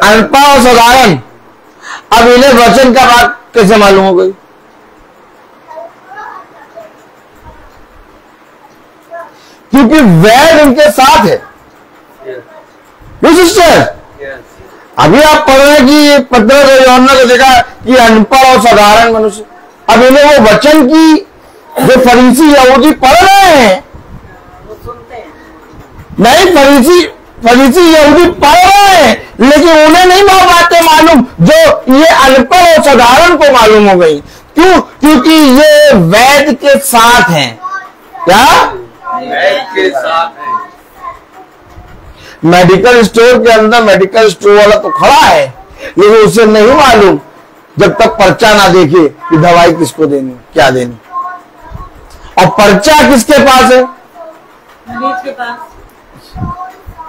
अनपढ़ और साधारण। अब इन्हें वचन का बात कैसे मालूम हो गई? क्योंकि वैद उनके साथ है। सिस्टर, अभी आप पढ़ रहे हैं कि पतरस और यूहन्ना को देखा कि अनपढ़ और साधारण मनुष्य। अब इन्हें वो वचन की जो फरीसी यहूदी पढ़ रहे हैं, नहीं फरीसी यहूदी पढ़ रहे हैं, लेकिन उन्हें नहीं बातें मालूम जो ये अनपढ़ और साधारण को मालूम हो गई। क्यों? क्योंकि ये वैद के साथ हैं। क्या? वैद के साथ है। मेडिकल स्टोर के अंदर मेडिकल स्टोर वाला तो खड़ा है, लेकिन उसे नहीं मालूम जब तक पर्चा ना देखे कि दवाई किसको देनी, क्या देनी। और पर्चा किसके पास है? मरीज के पास।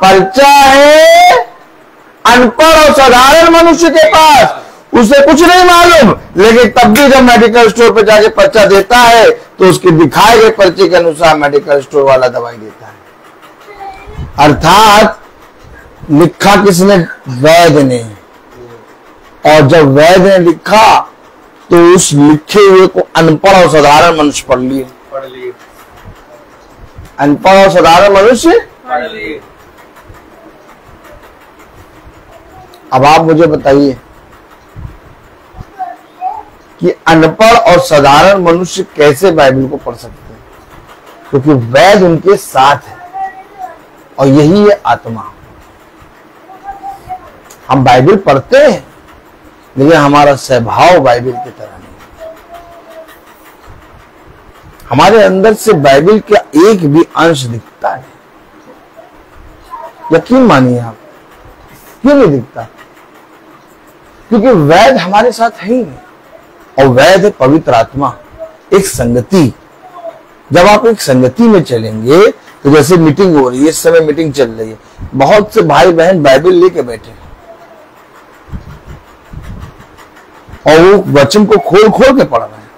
पर्चा है अनपढ़ और साधारण मनुष्य के पास, उसे कुछ नहीं मालूम, लेकिन तब भी जब मेडिकल स्टोर पर जाके पर्चा देता है तो उसके दिखाए गए पर्चे के अनुसार मेडिकल स्टोर वाला दवाई देता है। अर्थात लिखा किसने? वैद ने। और जब वैद ने लिखा तो उस लिखे हुए को अनपढ़ और साधारण मनुष्य पढ़ लिए। अनपढ़ और साधारण मनुष्य पढ़ लिए। अब आप मुझे बताइए कि अनपढ़ और साधारण मनुष्य कैसे बाइबल को पढ़ सकते हैं? क्योंकि वैद उनके साथ है और यही है आत्मा। हम बाइबल पढ़ते हैं, लेकिन हमारा स्वभाव बाइबल की तरह नहीं। हमारे अंदर से बाइबल का एक भी अंश दिखता है। यकीन मानिए आप, क्यों नहीं दिखता? क्योंकि वैद हमारे साथ है ही नहीं। और वैद है पवित्र आत्मा, एक संगति। जब आप एक संगति में चलेंगे, तो जैसे मीटिंग हो रही है, इस समय मीटिंग चल रही है, बहुत से भाई बहन बाइबल लेके बैठे हैं और वो वचन को खोल खोल के पढ़ रहे हैं।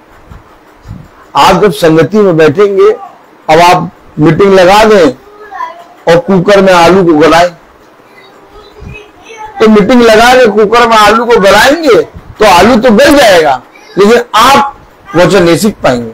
आप जब संगति में बैठेंगे, अब आप मीटिंग लगा दें और कुकर में आलू को गलाएं, तो मीटिंग लगा के कुकर में आलू को गलाएंगे तो आलू तो गल जाएगा, लेकिन आप वचन नहीं सीख पाएंगे।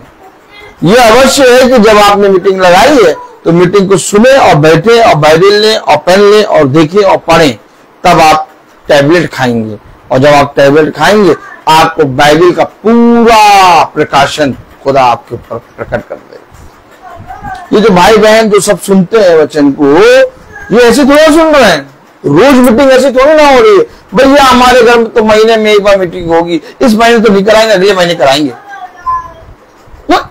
यह अवश्य है कि जब आपने मीटिंग लगाई है तो मीटिंग को सुने और बैठे और बाइबल लें और पेन लें और देखें और पढ़ें, तब आप टैबलेट खाएंगे। और जब आप टैबलेट खाएंगे, आपको बाइबल का पूरा प्रकाशन खुदा आपके ऊपर प्रकट कर देगा। ये जो भाई बहन जो सब सुनते हैं वचन को, ये ऐसे थोड़ा सुन रहे हैं, रोज मीटिंग ऐसी थोड़ी ना हो रही है। भैया हमारे घर में तो महीने में एक बार मीटिंग होगी, इस महीने तो नहीं कराएंगे, अगले महीने कराएंगे। तो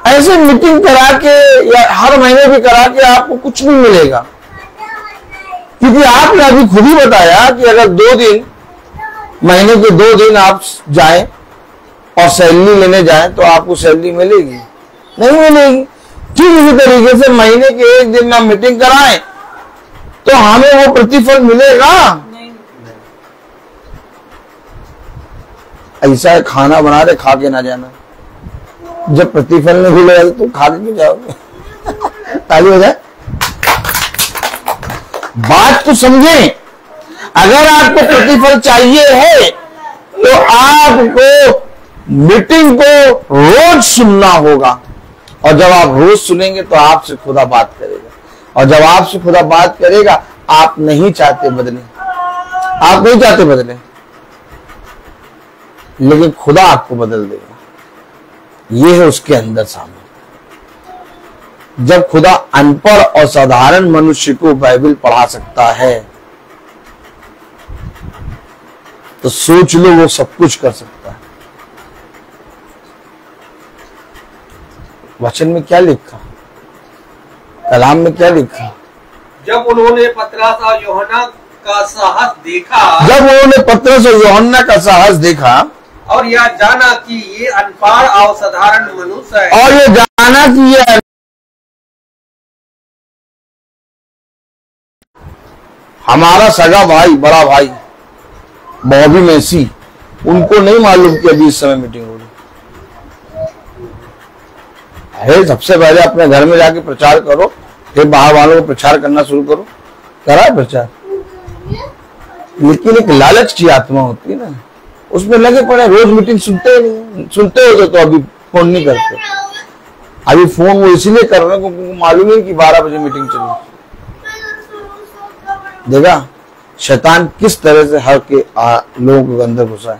ऐसे मीटिंग करा के या हर महीने भी करा के आपको कुछ नहीं मिलेगा। क्योंकि आपने अभी खुद ही बताया कि अगर 2 दिन, महीने के 2 दिन आप जाएं और सैलरी लेने जाएं तो आपको सैलरी मिलेगी? नहीं मिलेगी। ठीक इसी तरीके से महीने के 1 दिन में हम मीटिंग कराएं तो हमें वो प्रतिफल मिलेगा? ऐसा है, खाना बना रहे, खा के ना जाना। जब प्रतिफल नहीं मिलेगा तो खा के जाओगे। ताली हो जाए। बात तो समझें, अगर आपको प्रतिफल चाहिए है तो आपको मीटिंग को रोज सुनना होगा। और जब आप रोज सुनेंगे तो आपसे खुदा बात करेगा। और जब आपसे खुदा बात करेगा, आप नहीं चाहते बदले, आप नहीं चाहते बदले, लेकिन खुदा आपको बदल देगा। यह है उसके अंदर सामने। जब खुदा अनपढ़ और साधारण मनुष्य को बाइबल पढ़ा सकता है, तो सोच लो वो सब कुछ कर सकता है। वचन में क्या लिखा, कलाम में क्या लिखा? जब उन्होंने पतरस और यूहन्ना का साहस देखा, जब उन्होंने पतरस और यूहन्ना का साहस देखा और यह जाना कि ये अनपढ़ और साधारण मनुष्य है, और ये जाना कि ये हमारा सगा भाई, बड़ा भाई बॉबी मेसी, उनको नहीं मालूम कि अभी इस समय मीटिंग हो रही है। सबसे पहले अपने घर में जाके प्रचार करो, फिर बाहर वालों को प्रचार करना शुरू करो। करा है प्रचार, लेकिन एक लालच की आत्मा होती है ना, उसमें लगे पड़े, रोज मीटिंग सुनते ही नहीं। सुनते हो तो अभी फोन नहीं करते। अभी फोन वो इसलिए कर रहे हैं क्योंकि मालूम है कि 12 बजे मीटिंग चली। देखा शैतान किस तरह से हर के लोगों के अंदर घुसा है।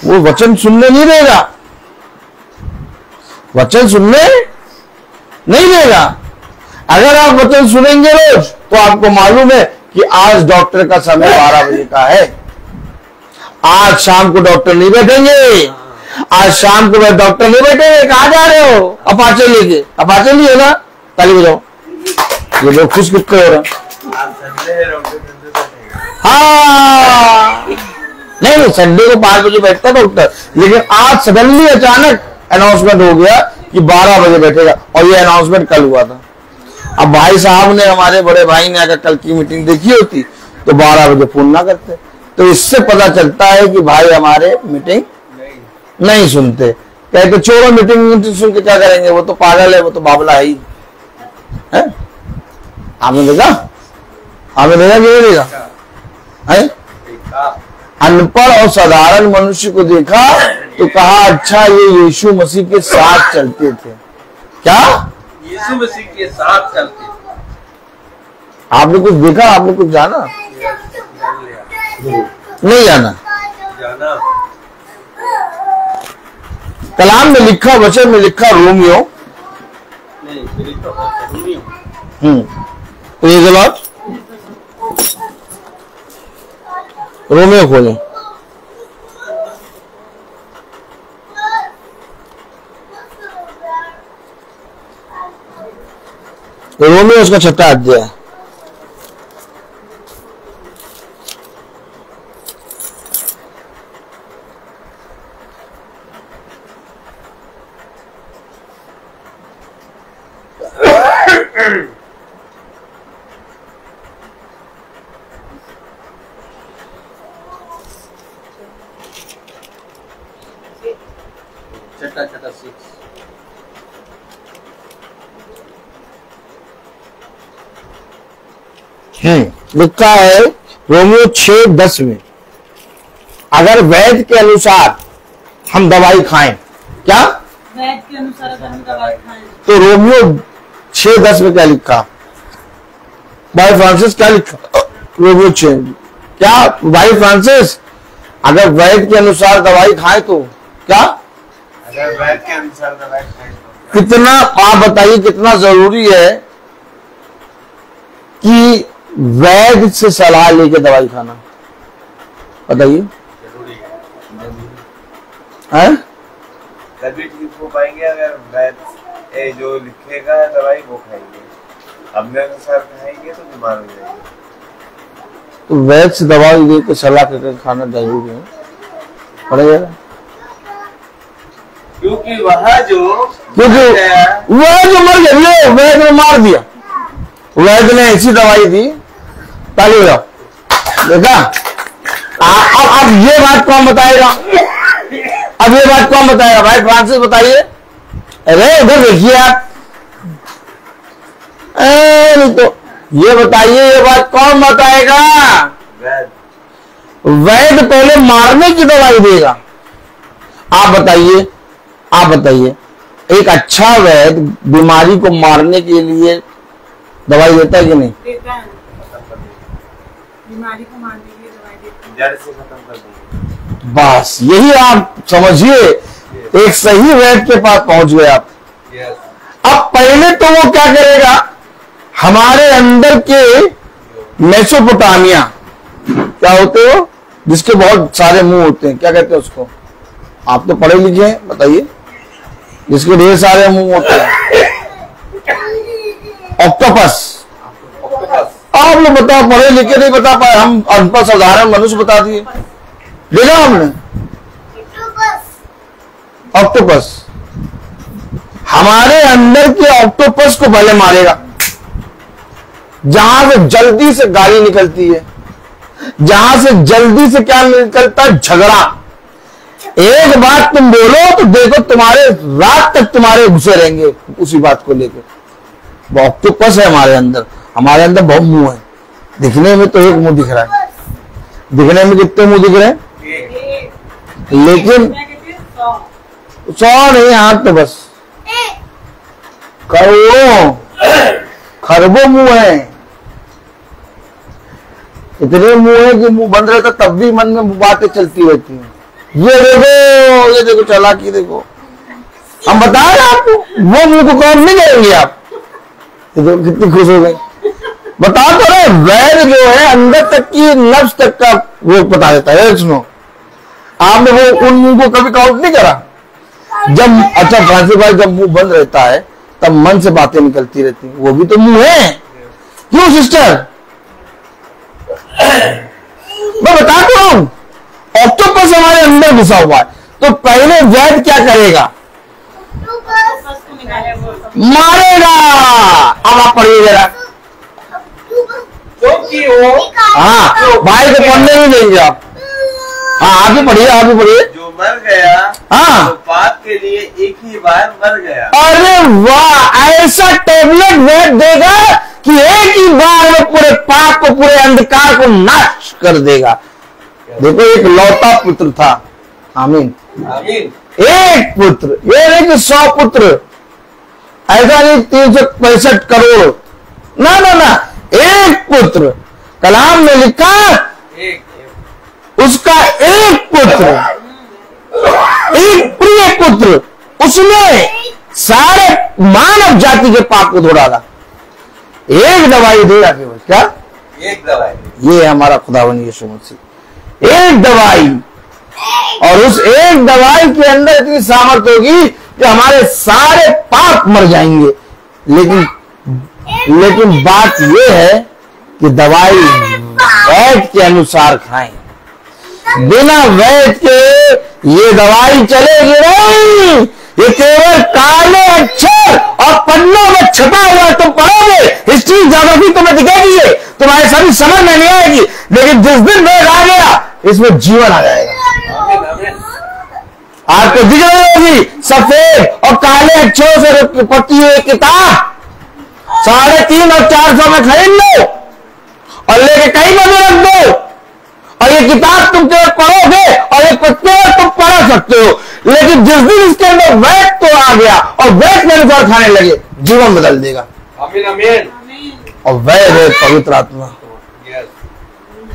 वो वचन सुनने नहीं देगा, वचन सुनने नहीं देगा। अगर आप वचन सुनेंगे रोज तो आपको मालूम है कि आज डॉक्टर का समय 12 बजे का है, आज शाम को डॉक्टर नहीं बैठेंगे, आज शाम को डॉक्टर नहीं बैठेंगे। कहाँ जा रहे हो? अपाचे लेके, अपाचे लिए ना, ताली बजाओ। ये लोग खुश कितने हो रहे हैं? हाँ नहीं, संडे को 5 बजे बैठता डॉक्टर, लेकिन आज सडनली अचानक अनाउंसमेंट हो गया कि 12 बजे बैठेगा, और ये अनाउंसमेंट कल हुआ था। अब भाई साहब ने, हमारे बड़े भाई ने अगर कल की मीटिंग देखी होती तो 12 बजे फोन ना करते। तो इससे पता चलता है कि भाई हमारे मीटिंग नहीं सुनते। कहते छोड़ो मीटिंग सुन के क्या करेंगे, वो तो पागल है, वो तो बाबला है ही है। आपने देखा, आपने देखा कि नहीं देखा है? अनपढ़ और साधारण मनुष्य को देखा तो कहा अच्छा ये यीशु मसीह के साथ चलते थे। क्या? यीशु मसीह के साथ चलते थे। आपने कुछ देखा, आपने कुछ जाना? नहीं जाना। कलाम में लिखा, वचन में लिखा Romeo, praise the Lord. Romeo खोलें। रोमियो उसका 6वां अध्याय। छठा 6। लिखा है रोमियो 6:10 में, अगर वैद्य के अनुसार हम दवाई खाएं, क्या वैद्य के अनुसार अगर हम दवाई खाएं, तो रोमियो 6:10 में क्या लिखा? भाई फ्रांसिस क्या लिखा? रोमियो 6 क्या? भाई फ्रांसिस अगर वैद्य के अनुसार दवाई खाएं तो क्या? अगर वैद्य के अनुसार दवाई खाएं तो कितना, आप बताइए कितना जरूरी है कि वैद्य से सलाह लेके दवाई खाना? बताइए। हैं? तभी ठीक हो पाएंगे अगर वैद्य जो लिखेगा दवाई वो खाएंगे। अपने अनुसार खाएंगे तो बीमार हो जाएंगे। तो वैद्य से दवाई लेके सलाह करके खाना जरूरी है, पड़ेगा। क्योंकि वह जो मर गया, वैद्य ने मार दिया, वैद्य ने ऐसी दवाई दी, ताली बजाओ। देखा? अब ये बात कौन बताएगा? अब ये बात कौन बताएगा? भाई फ्रांसिस बताइए। अरे उधर देखिए आप, तो ये बताइए ये बात कौन बताएगा? वैद्य पहले मारने की दवाई देगा। आप बताइए, आप बताइए, एक अच्छा वैद्य बीमारी को मारने के लिए दवाई देता है कि नहीं? देता है। बीमारी को मारने के लिए दवाई देता है, जड़ से खत्म कर देंगे। बस यही आप समझिए, एक सही वैद्य के पास पहुंच गए आप। अब पहले तो वो क्या करेगा? हमारे अंदर के मेसोपोटामिया, क्या होते हो? जिसके बहुत सारे मुंह होते हैं, क्या कहते हैं उसको? आप तो पढ़े लिखे हैं, बताइए। जिसके ढेर सारे मुंह होते हैं, ऑक्टोपस। आप लोग बताओ, पढ़े लिखे नहीं बता पाए, हम अनपढ़ साधारण मनुष्य बता दिए। देखा हमने ऑक्टोपस। हमारे अंदर के ऑक्टोपस को भले मारेगा, जहां से जल्दी से गाली निकलती है, जहां से जल्दी से क्या निकलता है? झगड़ा। एक बात तुम बोलो तो देखो तुम्हारे रात तक तुम्हारे घुसे रहेंगे उसी बात को लेकर। वो ऑक्टोपस है हमारे अंदर। हमारे अंदर बहुत मुंह है। दिखने में तो एक मुंह दिख रहा है, दिखने में कितने मुंह दिख रहे हैं, लेकिन 100 नहीं, हाथ तो बस करोड़ों खरबों मुंह है। इतने मुंह है कि मुंह बंद रहता तब भी मन में बातें चलती रहती हैं। ये देखो चालाकी देखो। हम बता रहे आपको, वो मुंह को कौन नहीं करेंगे आप? तो कितनी खुश हो गई। बता तो रहे, वैर जो है अंदर तक की नफ्स तक का वो बता देता है। सुनो, आपने वो उन मुंह को कभी काउंट नहीं करा? जब अच्छा फ्रांसिस भाई, जब मुंह बंद रहता है तब मन से बातें निकलती रहती, वो भी तो मुंह है। क्यों सिस्टर? मैं बताता हूं, ऑक्टोपस हमारे अंदर घुसा हुआ है। तो पहले वैद क्या करेगा? मारेगा। अब आप पढ़िए जरा। क्योंकि वो हाँ, भाई को पढ़ने नहीं देंगे आप। हाँ, आप भी पढ़िए, आप भी पढ़िए। जो मर गया, हाँ, तो पाप के लिए एक ही बार मर गया। अरे वाह, ऐसा टेबलेट वैद देगा कि एक ही बार में पूरे पाप को, पूरे अंधकार को नाश कर देगा। देखो, एक लौता पुत्र था। आमीन आमीन। एक पुत्र, ये नहीं कि 100 पुत्र, ऐसा नहीं 365 करोड़, ना ना ना, एक पुत्र। कलाम में लिखा उसका एक पुत्र, एक प्रिय पुत्र, उसने सारे मानव जाति के पाप को धो डाला। एक दवाई देगा केवल, क्या? एक दवाई। ये हमारा खुदावन यीशु मसीह, एक दवाई। और उस एक दवाई के अंदर इतनी सामर्थ होगी कि हमारे सारे पाप मर जाएंगे। लेकिन बात यह है कि दवाई वैद के अनुसार खाएं। बिना वैद के ये दवाई चलेगी नहीं। ये केवल काले अक्षर और पन्नों में छपा हुआ तुम पढ़ोगे, हिस्ट्री ज्योग्राफी तुम्हें दिखेगी, तुम्हारे सभी समझ में नहीं आएगी। लेकिन जिस दिन वैद आ गया, इसमें जीवन आ जाएगा। आपको दिख रही होगी सफेद और काले अक्षरों से पढ़ती हुई किताब 350 और 400 में खरीद लो और लेके कहीं पर भी रख दो, और ये किताब तुम केवल पढ़ोगे और ये केवल तुम पढ़ सकते हो। लेकिन जिस दिन इसके अंदर वैद तो आ गया और वैद के अनुसार खाने लगे, जीवन बदल देगा। आमीन आमीन। और वैद है पवित्र आत्मा।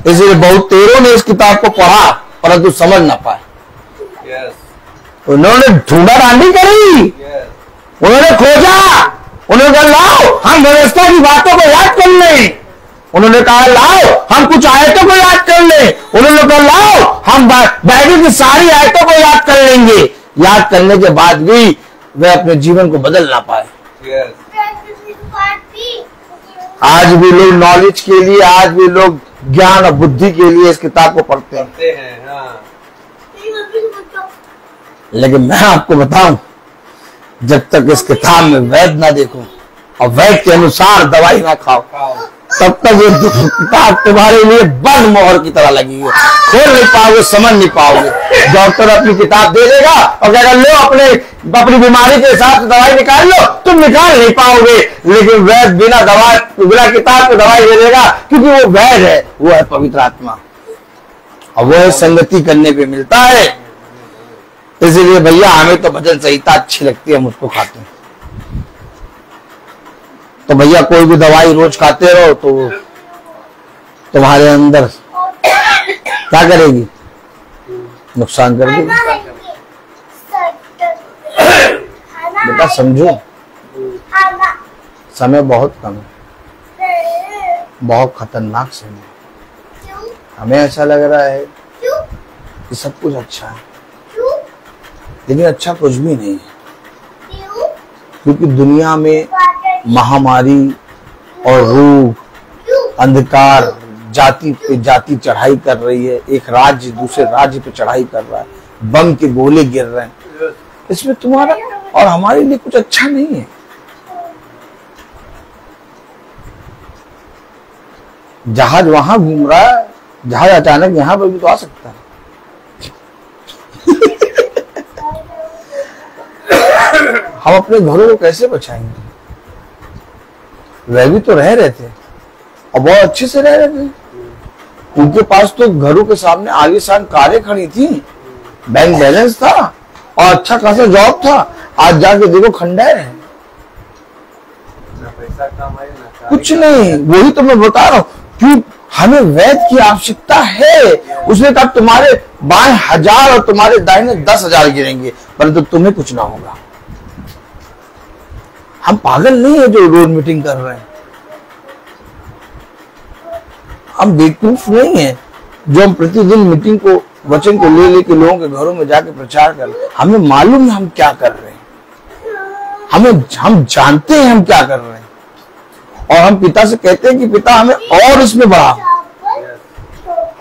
इसलिए बहुत तेरों ने इस किताब को पढ़ा परंतु समझ ना पाए। उन्होंने ढूंढा डांडी करी, उन्होंने खोजा, उन्होंने कहा लाओ हम व्यवस्था की बातों को याद कर लें। उन्होंने कहा लाओ हम कुछ आयतों को याद कर लें। उन्होंने कहा लाओ हम बाइबल की सारी आयतों को याद कर लेंगे। याद करने के बाद भी वे अपने जीवन को बदल ना पाए। आज भी लोग नॉलेज के लिए, आज भी लोग ज्ञान और बुद्धि के लिए इस किताब को पढ़ते हैं। हाँ। लेकिन मैं आपको बताऊं, जब तक इस किताब में वैद ना देखो और वैद के अनुसार दवाई ना खाओ, तब तक ये किताब तुम्हारे लिए बंद मोहर की तरह लगी है। खोल नहीं पाओगे, समझ नहीं पाओगे। डॉक्टर अपनी किताब दे देगा और कहेगा लो अपनी बीमारी के हिसाब से दवाई निकाल लो, तुम निकाल नहीं पाओगे। लेकिन वैद बिना दवाई, बिना किताब की दवाई दे देगा, क्योंकि वो वैद है, वो है पवित्र आत्मा, और वो है संगति करने पे मिलता है। इसलिए भैया हमें तो भजन संहिता अच्छी लगती है, हम उसको खाते हैं। तो भैया कोई भी दवाई रोज खाते रहो तो तुम्हारे अंदर क्या करेगी? नुकसान कर देगी। बेटा समझो, समय बहुत कम है, बहुत खतरनाक समय है। हमें ऐसा लग रहा है कि सब कुछ अच्छा है, लेकिन अच्छा कुछ भी नहीं है, क्योंकि दुनिया में महामारी और रोग, अंधकार, जाति पे जाति चढ़ाई कर रही है, एक राज्य दूसरे राज्य पे चढ़ाई कर रहा है, बम के गोले गिर रहे हैं। इसमें तुम्हारा और हमारे लिए कुछ अच्छा नहीं है। जहाज वहां घूम रहा है, जहाज अचानक यहां पर भी तो आ सकता है। हम अपने घरों को कैसे बचाएंगे? वह भी तो रह रहे थे और बहुत अच्छे से रह रहे थे। उनके पास तो घरों के सामने आलीशान कारें खड़ी थी, बैंक बैलेंस था और अच्छा खासा जॉब था। आज जाके देखो खंडहर है, कुछ नहीं। वही तो मैं बता रहा हूँ, क्यों हमें वैद्य की आवश्यकता है। उसने कहा तुम्हारे बाएं 1000 और तुम्हारे दाहिने 10,000 गिरेंगे, परंतु तुम्हें कुछ ना होगा। हम पागल नहीं है जो रोड मीटिंग कर रहे हैं, हम बेवकूफ नहीं है जो हम प्रतिदिन मीटिंग को, वचन को ले लेके लोगों के घरों में जाके प्रचार कर रहे हैं। हमें मालूम है हम क्या कर रहे हैं, हम जानते हैं हम क्या कर रहे हैं, और हम पिता से कहते हैं कि पिता हमें और इसमें बढ़ा।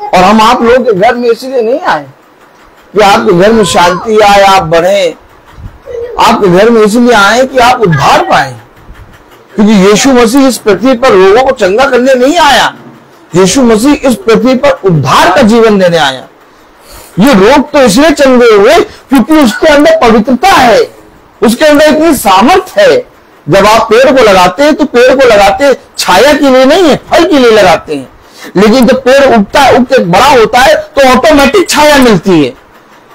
और हम आप लोगों के घर में इसलिए नहीं आए कि आपके घर में शांति आए, आप बढ़े। आपके घर में इसलिए आए कि आप उद्धार पाए, क्योंकि यीशु मसीह इस पृथ्वी पर रोगों को चंगा करने नहीं आया। यीशु मसीह इस पृथ्वी पर उद्धार का जीवन देने आया। ये रोग तो इसलिए चंगे हुए क्योंकि उसके अंदर पवित्रता है, उसके अंदर इतनी सामर्थ है। जब आप पेड़ को लगाते हैं तो पेड़ को लगाते छाया के लिए नहीं है, फल के लिए लगाते हैं। लेकिन जब पेड़ उगता है, उग के बड़ा होता है तो ऑटोमेटिक छाया मिलती है,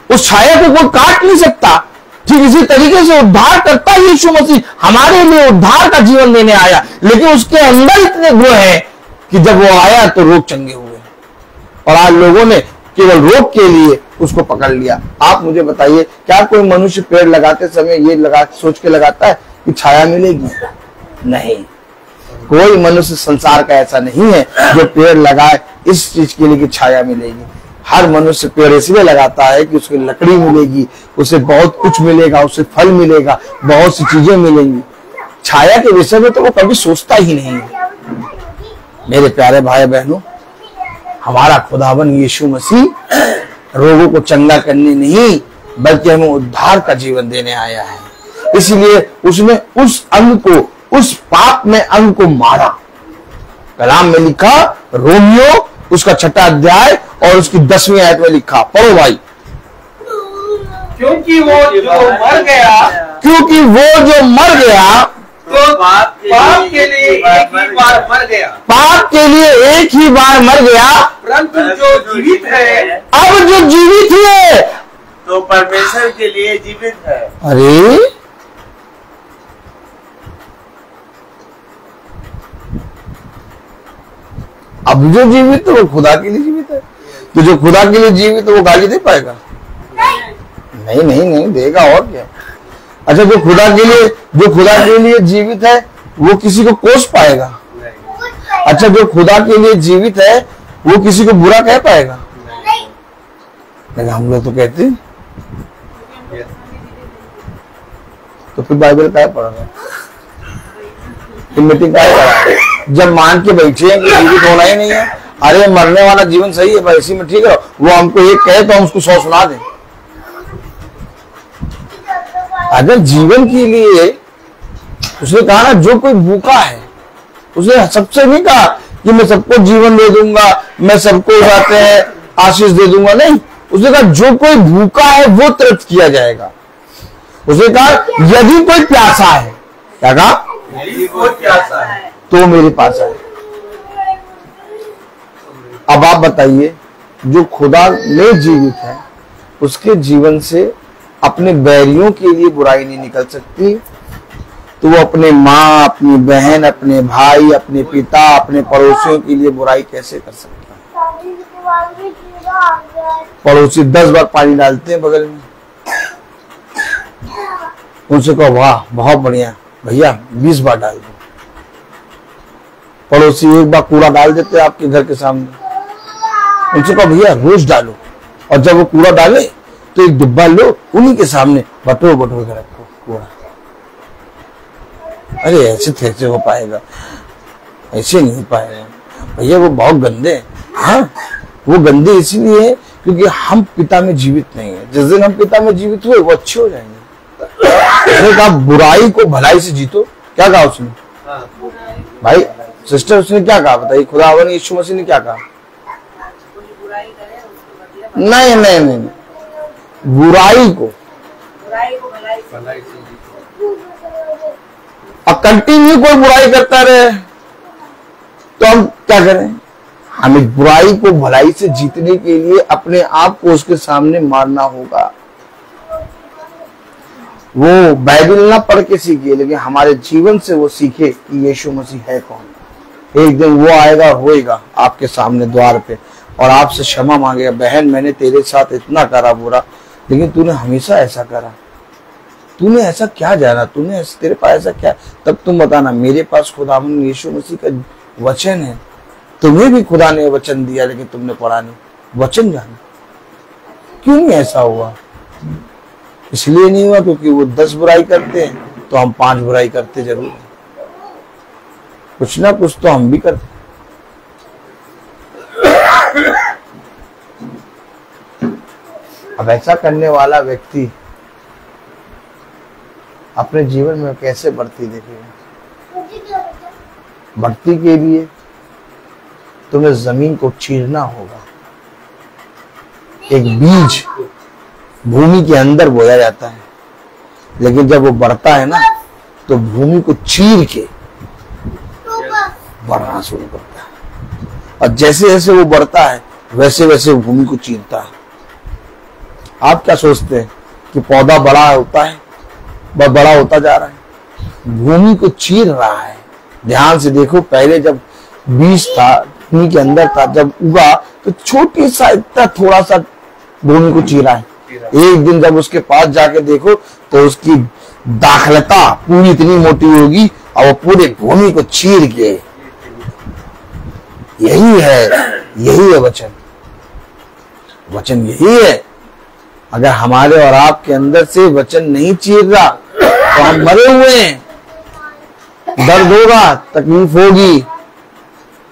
उस छाया को कोई काट नहीं सकता। ठीक इसी तरीके से उद्धार करता है यीशु मसीह, हमारे लिए उद्धार का जीवन देने आया। लेकिन उसके अंदर इतने गुण हैं कि जब वो आया तो रोग चंगे हुए, और आज लोगों ने केवल रोग के लिए उसको पकड़ लिया। आप मुझे बताइए, क्या कोई मनुष्य पेड़ लगाते समय ये सोच के लगाता है कि छाया मिलेगी? नहीं, कोई मनुष्य संसार का ऐसा नहीं है जो पेड़ लगाए इस चीज के लिए कि छाया मिलेगी। हर मनुष्य पेड़ इसलिए लगाता है कि उसकी लकड़ी मिलेगी, उसे बहुत कुछ मिलेगा, उसे फल मिलेगा, बहुत सी चीजें मिलेंगी। छाया के विषय में तो वो कभी सोचता ही नहीं है। मेरे प्यारे भाई बहनों, हमारा खुदावन यीशु मसीह रोगों को चंगा करने नहीं बल्कि हमें उद्धार का जीवन देने आया है। इसलिए उसने उस अंग को, उस पाप में अंग को मारा। कलाम में लिखा, रोमियो उसका 6वां अध्याय और उसकी 10वीं आयत में लिखा, पढ़ो भाई। क्योंकि वो जो मर गया तो पाप के लिए एक ही बार मर गया, पाप के लिए एक ही बार मर गया, परंतु जो जीवित है, अब जो जीवित है तो परमेश्वर के लिए जीवित है। अरे अब जो जीवित है वो खुदा के लिए जीवित है। तो जो खुदा के लिए जीवित है वो गाली दे पाएगा? नहीं देगा, और क्या। अच्छा, जो खुदा के लिए जीवित है वो किसी को कोस पाएगा? अच्छा, जो खुदा के लिए जीवित है वो किसी को बुरा कह पाएगा? लेकिन हम लोग तो कहते हैं। तो फिर बाइबल क्या पढ़ रहे हैं, मीटिंग क्या करा? जब मान के बैठे हैं कि जीवित होना ही नहीं है, अरे मरने वाला जीवन सही है भाई, इसी में ठीक है। वो हमको एक कहे तो हम उसको 100 सुना दें। अगर जीवन के लिए उसने कहा ना, जो कोई भूखा है, उसने सबसे नहीं कहा कि मैं सबको जीवन दे दूंगा, मैं सबको जाते हैं आशीष दे दूंगा, नहीं। उसने कहा जो कोई भूखा है वो तृप्त किया जाएगा। उसने कहा यदि कोई प्यासा है, क्या कहा? यदि कोई प्यासा है तो मेरे पास आए। अब आप बताइए, जो खुदा में जीवित है उसके जीवन से अपने बैरियों के लिए बुराई नहीं निकल सकती, तो वो अपने माँ, अपनी बहन, अपने भाई, अपने पिता, अपने पड़ोसियों के लिए बुराई कैसे कर सकता है? पड़ोसी 10 बार पानी डालते हैं बगल में, उनसे कहो वाह बहुत बढ़िया भैया 20 बार डाल दो। पड़ोसी 1 बार कूड़ा डाल देते हैं आपके घर के सामने, उनसे कहो भैया रोज डालो, और जब वो कूड़ा डाले तो एक डिब्बा लो, उन्हीं के सामने बटोर बटोर के रखो कूड़ा। अरे ऐसे कैसे हो पाएगा? ऐसे नहीं हो पाएगा भैया, वो बहुत गंदे हैं। हाँ, वो गंदे इसलिए है क्योंकि हम पिता में जीवित नहीं है। जिस दिन हम पिता में जीवित हुए वो अच्छे हो जाएंगे। उसने कहा बुराई को भलाई से जीतो। क्या कहा उसने? भाई सिस्टर, उसने क्या कहा बताइए? खुदावन यीशु मसीह ने क्या कहा? नहीं नहीं नहीं, बुराई को भलाई से और कंटिन्यू कोई बुराई करता रहे तो हम क्या करें? हमें बुराई को भलाई से जीतने के लिए अपने आप को उसके सामने मारना होगा। वो बाइबल ना पढ़ के सीखे, लेकिन हमारे जीवन से वो सीखे कि यीशु मसीह है कौन। एक दिन वो आएगा, होएगा आपके सामने द्वार पे और आपसे क्षमा मांगेगा, बहन मैंने तेरे साथ इतना करा बुरा, लेकिन तूने हमेशा ऐसा करा, तूने ऐसा क्या जाना, तूने तेरे पास ऐसा क्या? तब तुम बताना मेरे पास खुदावन यीशु मसीह का वचन है। तुम्हें भी खुदा ने वचन दिया लेकिन तुमने पढ़ा नहीं। वचन जाना क्यों नहीं ऐसा हुआ? इसलिए नहीं हुआ क्योंकि वो 10 बुराई करते हैं तो हम 5 बुराई करते जरूर हैं। कुछ ना कुछ तो हम भी करते। अब ऐसा करने वाला व्यक्ति अपने जीवन में कैसे बढ़ती देखेगा? बढ़ती के लिए तुम्हें जमीन को चीरना होगा। एक बीज भूमि के अंदर बोया जाता है, लेकिन जब वो बढ़ता है ना तो भूमि को चीर के बढ़ना शुरू करता है, और जैसे जैसे वो बढ़ता है वैसे वैसे वो भूमि को चीरता है। आप क्या सोचते हैं कि पौधा बड़ा होता है, बहुत बड़ा होता जा रहा है, भूमि को चीर रहा है। ध्यान से देखो, पहले जब बीज था भूमि के अंदर था, जब उगा तो छोटी सा इतना थोड़ा सा भूमि को चीरा है। एक दिन जब उसके पास जाके देखो तो उसकी दाखलता पूरी इतनी मोटी होगी और वो पूरे भूमि को चीर के। यही है वचन। वचन यही है। अगर हमारे और आपके अंदर से वचन नहीं चीर रहा तो हम मरे हुए हैं। दर्द होगा, तकलीफ होगी,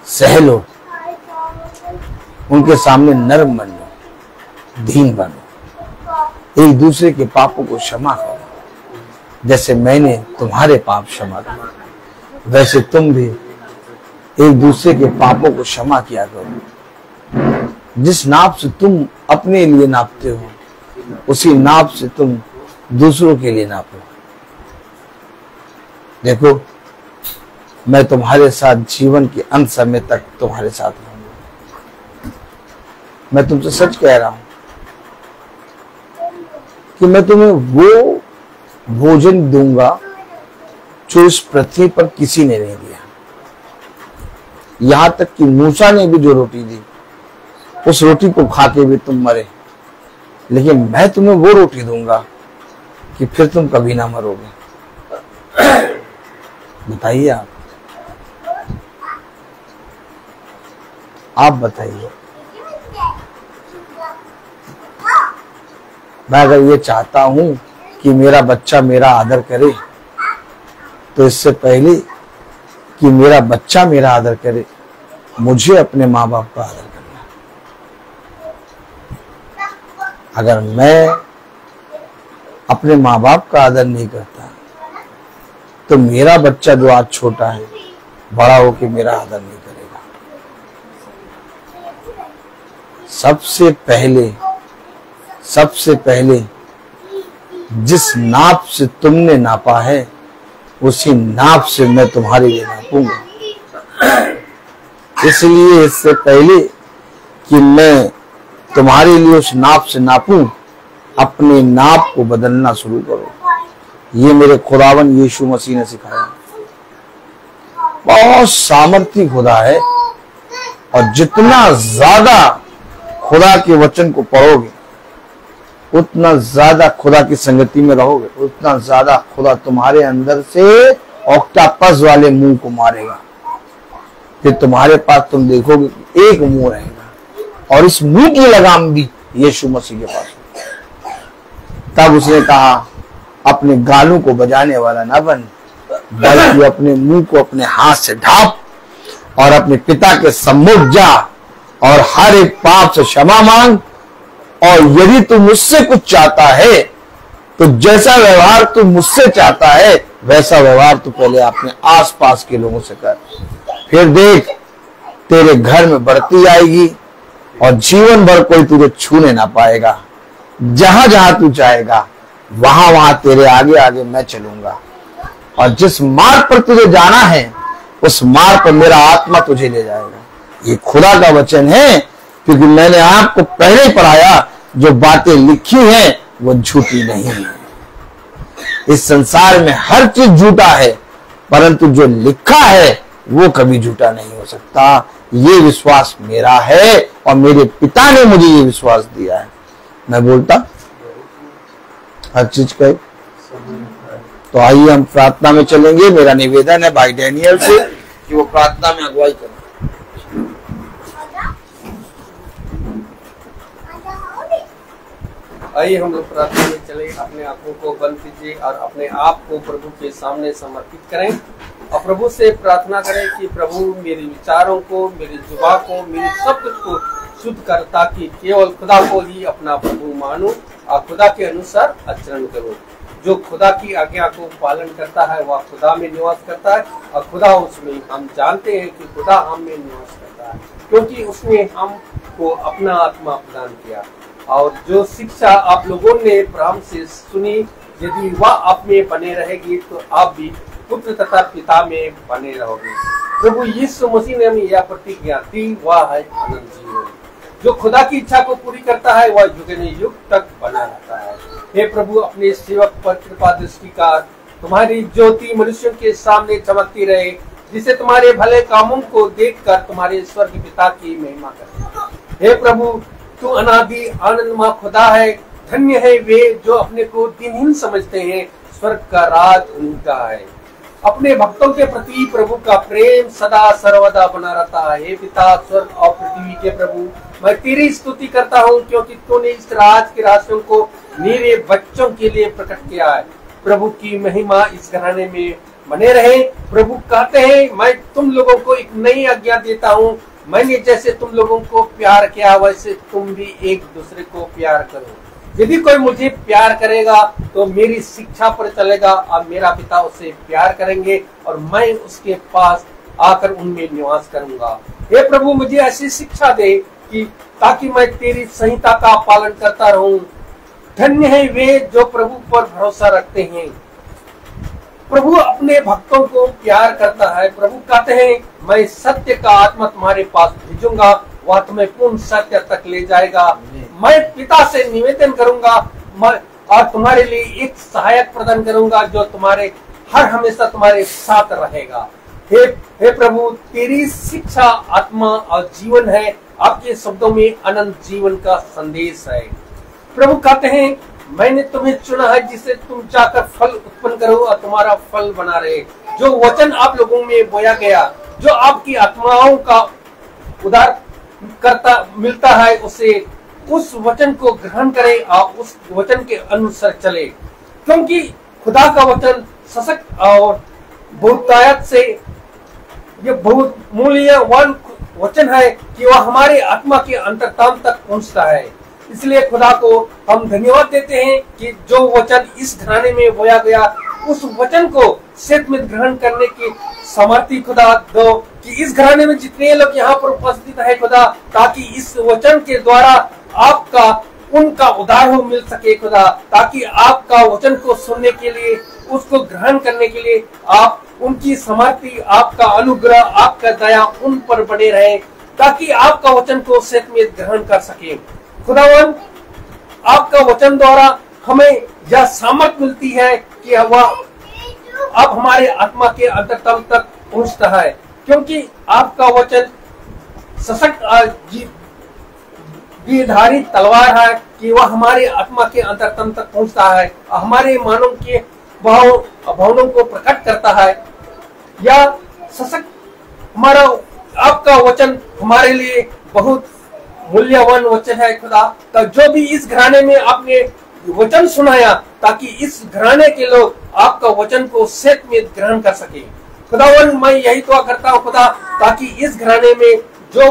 सह लो। उनके सामने नर्म बन लो, दीन बनो, एक दूसरे के पापों को क्षमा करो। जैसे मैंने तुम्हारे पाप क्षमा किए वैसे तुम भी एक दूसरे के पापों को क्षमा किया करो। जिस नाप से तुम अपने लिए नापते हो उसी नाप से तुम दूसरों के लिए नापो। देखो, मैं तुम्हारे साथ जीवन के अंत समय तक तुम्हारे साथ रहूंगा। मैं तुमसे सच कह रहा हूं कि मैं तुम्हें वो भोजन दूंगा जो इस पृथ्वी पर किसी ने नहीं दिया। यहां तक कि मूसा ने भी जो रोटी दी, उस रोटी को खा के भी तुम मरे, लेकिन मैं तुम्हें वो रोटी दूंगा कि फिर तुम कभी ना मरोगे। बताइए आप बताइए। मैं अगर ये चाहता हूं कि मेरा बच्चा मेरा आदर करे, तो इससे पहले कि मेरा बच्चा मेरा आदर करे, मुझे अपने माँ बाप का आदर करना है। अगर मैं अपने माँ बाप का आदर नहीं करता तो मेरा बच्चा जो आज छोटा है बड़ा होकर मेरा आदर नहीं करेगा। सबसे पहले जिस नाप से तुमने नापा है उसी नाप से मैं तुम्हारे लिए नापूंगा। इसलिए इससे पहले कि मैं तुम्हारे लिए उस नाप से नापूं, अपने नाप को बदलना शुरू करो। ये मेरे खुदावन यीशु मसीह ने सिखाया। बहुत सामर्थी खुदा है, और जितना ज्यादा खुदा के वचन को पढ़ोगे, उतना ज्यादा खुदा की संगति में रहोगे, उतना ज्यादा खुदा तुम्हारे अंदर से ऑक्टापस वाले मुंह को मारेगा। फिर तुम्हारे पास तुम देखोगे एक मुंह रहेगा, और इस मुंह की लगाम भी यीशु मसीह के पास। तब उसने कहा, अपने गालों को बजाने वाला ना बन, बल्कि अपने मुंह को अपने हाथ से ढांप और अपने पिता के सम्मुख जा और हर एक पाप से क्षमा मांग। और यदि तू मुझसे कुछ चाहता है तो जैसा व्यवहार तू मुझसे चाहता है वैसा व्यवहार तू पहले अपने आसपास के लोगों से कर। फिर देख, तेरे घर में बढ़ती आएगी और जीवन भर कोई तुझे छूने ना पाएगा। जहां जहां तू चाहेगा वहां वहां तेरे आगे आगे मैं चलूंगा, और जिस मार्ग पर तुझे जाना है उस मार्ग पर मेरा आत्मा तुझे ले जाएगा। ये खुदा का वचन है, क्योंकि मैंने आपको पहले ही पढ़ाया, जो बातें लिखी हैं वो झूठी नहीं है। इस संसार में हर चीज झूठा है, परंतु जो लिखा है वो कभी झूठा नहीं हो सकता। ये विश्वास मेरा है और मेरे पिता ने मुझे ये विश्वास दिया है। मैं बोलता हर चीज का। तो आइए हम प्रार्थना में चलेंगे। मेरा निवेदन है भाई डैनियल से कि वो प्रार्थना में अगुवाई करें। आइए हम लोग प्रार्थना में चले। अपने आंखों को बंद कीजिए और अपने आप को प्रभु के सामने समर्पित करें और प्रभु से प्रार्थना करें कि प्रभु मेरे विचारों को, मेरी जुबान को, मेरे सब कुछ को शुद्ध कर, ताकि केवल खुदा को ही अपना प्रभु मानूं और खुदा के अनुसार आचरण करूं। जो खुदा की आज्ञा को पालन करता है वह खुदा में निवास करता है और खुदा उसमें। हम जानते हैं कि खुदा हम में निवास करता है क्योंकि उसने हमको अपना आत्मा प्रदान किया। और जो शिक्षा आप लोगों ने अब्राहम से सुनी, यदि वह आप में बने रहेगी तो आप भी पुत्र तथा पिता में बने रहोगे। प्रभु यीशु मसीह ने हमें यह प्रतिज्ञा दी, वह है अनंत जीवन। जो खुदा की इच्छा को पूरी करता है वह युग तक बना रहता है। हे प्रभु, अपने सेवक पर कृपा दृष्टि कर, तुम्हारी ज्योति मनुष्यों के सामने चमकती रहे, जिसे तुम्हारे भले कामों को देखकर तुम्हारे स्वर्ग पिता की महिमा करे। हे प्रभु, तू अनादि आनंदमय खुदा है। धन्य है वे जो अपने को दिनहीन समझते हैं, स्वर्ग का राज उनका है। अपने भक्तों के प्रति प्रभु का प्रेम सदा सर्वदा बना रहता है। हे पिता, स्वर्ग और पृथ्वी के प्रभु, मैं तेरी स्तुति करता हूँ क्योंकि तूने इस राज के रहस्यों को मेरे बच्चों के लिए प्रकट किया है। प्रभु की महिमा इस घराने में बने रहे। प्रभु कहते हैं, मैं तुम लोगों को एक नई आज्ञा देता हूँ, मैंने जैसे तुम लोगों को प्यार किया वैसे तुम भी एक दूसरे को प्यार करो। यदि कोई मुझे प्यार करेगा तो मेरी शिक्षा पर चलेगा और मेरा पिता उसे प्यार करेंगे और मैं उसके पास आकर उनमें निवास करूंगा। हे प्रभु, मुझे ऐसी शिक्षा दे कि ताकि मैं तेरी संहिता का पालन करता रहूं। धन्य है वे जो प्रभु पर भरोसा रखते हैं। प्रभु अपने भक्तों को प्यार करता है। प्रभु कहते हैं, मैं सत्य का आत्मा तुम्हारे पास भेजूंगा, वह तुम्हें पूर्ण सत्य तक ले जाएगा। मैं पिता से निवेदन करूंगा और तुम्हारे लिए एक सहायक प्रदान करूंगा जो तुम्हारे हर हमेशा तुम्हारे साथ रहेगा। हे प्रभु, तेरी शिक्षा आत्मा और जीवन है। आपके शब्दों में अनंत जीवन का संदेश है। प्रभु कहते हैं, मैंने तुम्हें चुना है जिसे तुम चाहकर फल उत्पन्न करो और तुम्हारा फल बना रहे। जो वचन आप लोगों में बोया गया, जो आपकी आत्माओं का उद्धार करता मिलता है, उसे उस वचन को ग्रहण करें और उस वचन के अनुसार चले, क्योंकि खुदा का वचन सशक्त और बहुतायत से ये बहुत मूल्यवान वचन है कि वह हमारे आत्मा के अंतरतम तक पहुंचता है। इसलिए खुदा को हम धन्यवाद देते हैं कि जो वचन इस घराने में बोया गया, उस वचन को सत्य में ग्रहण करने की सामर्थ्य खुदा दो कि इस घराने में जितने लोग यहाँ पर उपस्थित है खुदा, ताकि इस वचन के द्वारा आपका उनका उद्धार हो मिल सके खुदा, ताकि आपका वचन को सुनने के लिए, उसको ग्रहण करने के लिए आप उनकी सामर्थ्य, आपका अनुग्रह, आपका दया उन पर बने रहे, ताकि आपका वचन को सत्य में ग्रहण कर सके। खुदावन, आपका वचन द्वारा हमें यह सामर्थ मिलती है कि वह अब हमारे आत्मा के अंतरतम तक पहुंचता है, क्योंकि आपका वचन सशक्त धारित तलवार है कि वह हमारे आत्मा के अंतरतम तक पहुंचता है, हमारे मानव के भावनों को प्रकट करता है। या सशक्त हमारा आपका वचन हमारे लिए बहुत मूल्यवान वचन है खुदा। तो जो भी इस घराने में आपने वचन सुनाया, ताकि इस घराने के लोग आपका वचन को सेहत में ग्रहण कर सके। खुदावन मैं यही दुआ करता हूँ खुदा, ताकि इस घराने में जो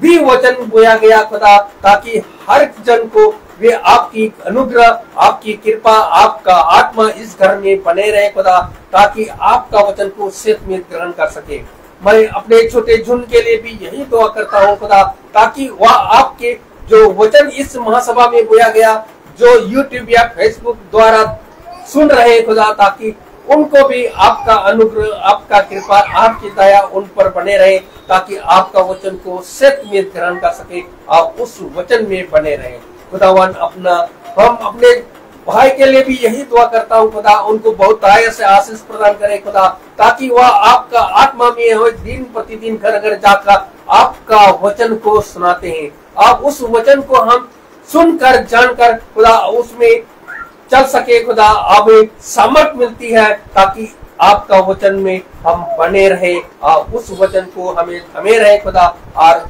भी वचन बोया गया खुदा, ताकि हर जन को वे आपकी अनुग्रह, आपकी कृपा, आपका आत्मा इस घर में बने रहे खुदा, ताकि आपका वचन को सेहत में ग्रहण कर सके। मैं अपने छोटे झुंड के लिए भी यही दुआ करता हूँ खुदा, ताकि वह आपके जो वचन इस महासभा में बोया गया, जो यूट्यूब या फेसबुक द्वारा सुन रहे खुदा, ताकि उनको भी आपका अनुग्रह, आपका कृपा, आपकी दया उन पर बने रहे, ताकि आपका वचन को सेहत में ग्रहण कर सके, आप उस वचन में बने रहे खुदावन। हम अपने भाई के लिए भी यही दुआ करता हूँ खुदा, उनको बहुत दया से आशीष प्रदान करे खुदा, ताकि वह आपका आत्मा में हो, दिन प्रतिदिन घर घर जाकर आपका वचन को सुनाते हैं। आप उस वचन को हम सुनकर जानकर खुदा उसमें चल सके खुदा, हमें सामर्थ मिलती है, ताकि आपका वचन में हम बने रहे, और उस वचन को हमें रहे खुदा, और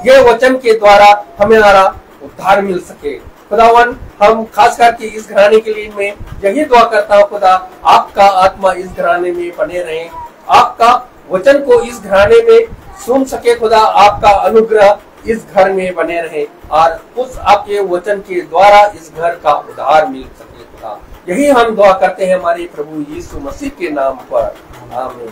ये वचन के द्वारा हमारा उद्धार मिल सके खुदावन। हम खास करके इस घराने के लिए मैं यही दुआ करता हूँ खुदा, आपका आत्मा इस घराने में बने रहे, आपका वचन को इस घराने में सुन सके खुदा, आपका अनुग्रह इस घर में बने रहे, और उस आपके वचन के द्वारा इस घर का उद्धार मिल सके खुदा। यही हम दुआ करते हैं हमारे प्रभु यीशु मसीह के नाम पर, आमीन।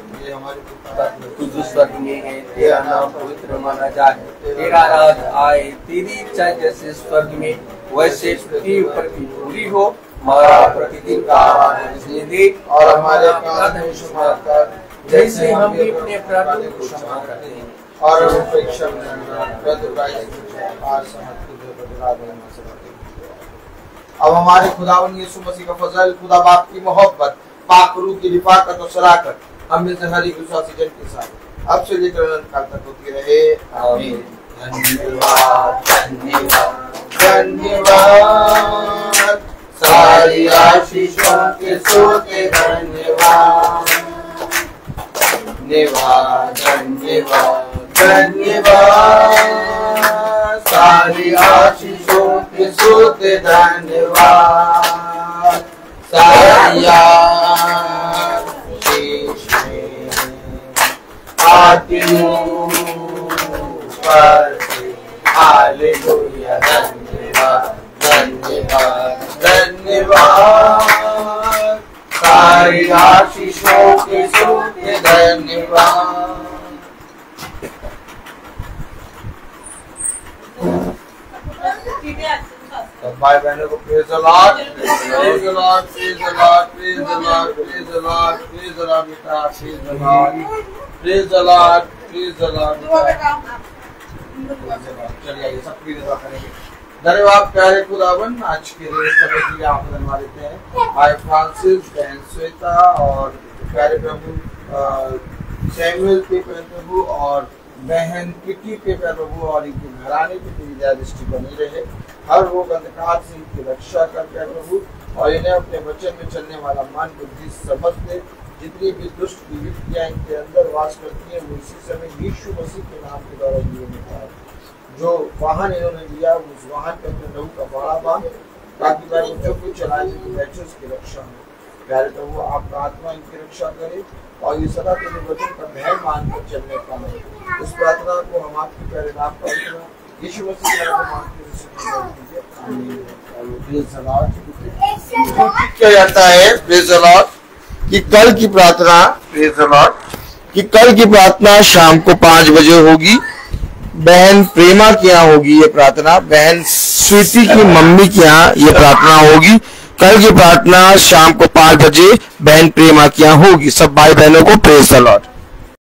तू जो स्वर्ग में है, तेरा नाम पवित्र माना जाए, तेरा राज आए, तेरी इच्छा जैसे स्वर्ग में वैसे पृथ्वी पर भी पूरी हो। हमारा प्रतिदिन का आहार मुझे दे, और हमारे अपराध हमें क्षमा कर, जैसे हम भी अपने अपराधों को क्षमा करते हैं, और परीक्षा में अब हमारे खुदावन यीशु मसीह का फजल, खुदा बाप की मोहब्बत, पाक रूह की रिफाकत और शराकत हम में से हर एक विश्वासी जन के साथ अब से लेकर अनंत काल तक होती रहे, आमीन। धन्यवाद धन्यवाद धन्यवाद, सारी आशीषों के सोते धन्यवाद, धन्यवाद धन्यवाद धन्यवाद, सारी आशीषों के सोते धन्यवाद, सारी आशीष आती हूँ पर हालेलुया, धन्यवाद धन्यवाद धन्यवाद, सारी आशीषों के सोते धन्यवाद। भाई बहनों को praise the lord, praise the lord, praise the lord, praise the lord, praise the lord, praise the lord बेटा, praise the lord, praise the lord, praise the lord. चलिए सबकी दुआ करेंगे। धन्यवाद प्यारे खुदावन, आज के लिए समय के लिए आप धन्यवाद देते हैं। भाई फ्रांसिस, बहन श्वेता और प्यारे प्रभु सैमुअल पे प्रभु, और बहन किटी पे प्रभु, और इनके घराने पे तेरी दया दृष्टि बनी रहे, हर वो अंधकार से इनकी रक्षा कर प्रभु, और इन्हें अपने वचन में चलने वाला मन बुद्धि समझ दे। जितनी भी दुष्ट विविधताएं इनके अंदर वास करती है, वो इसी समय यीशु मसीह के नाम के द्वारा जीवन में जो वाहन इन्होंने लिया, उस वाहन पे अपने लहू का बड़ा बांध, ताकि वह बच्चों को चलाने की बैठे उसकी रक्षा हो। प्यारे प्रभु आपका आत्मा इनकी रक्षा करे, और ये सदा तेरे वचन का भय मानकर चलने पाए। इस प्रार्थना को हम आपके प्यारे नाम पर यीशु मसीह के नाम में मांगते हैं, आमीन। क्या जाता है प्रेज़ द लॉर्ड कि कल की प्रार्थना, प्रेज़ द लॉर्ड कि कल की प्रार्थना शाम को 5 बजे होगी। बहन प्रेमा के यहाँ होगी ये प्रार्थना, बहन स्वीटी की मम्मी के यहाँ ये प्रार्थना होगी। कल की प्रार्थना शाम को 5 बजे बहन प्रेमा के यहाँ होगी। सब भाई बहनों को प्रेज़ द लॉर्ड।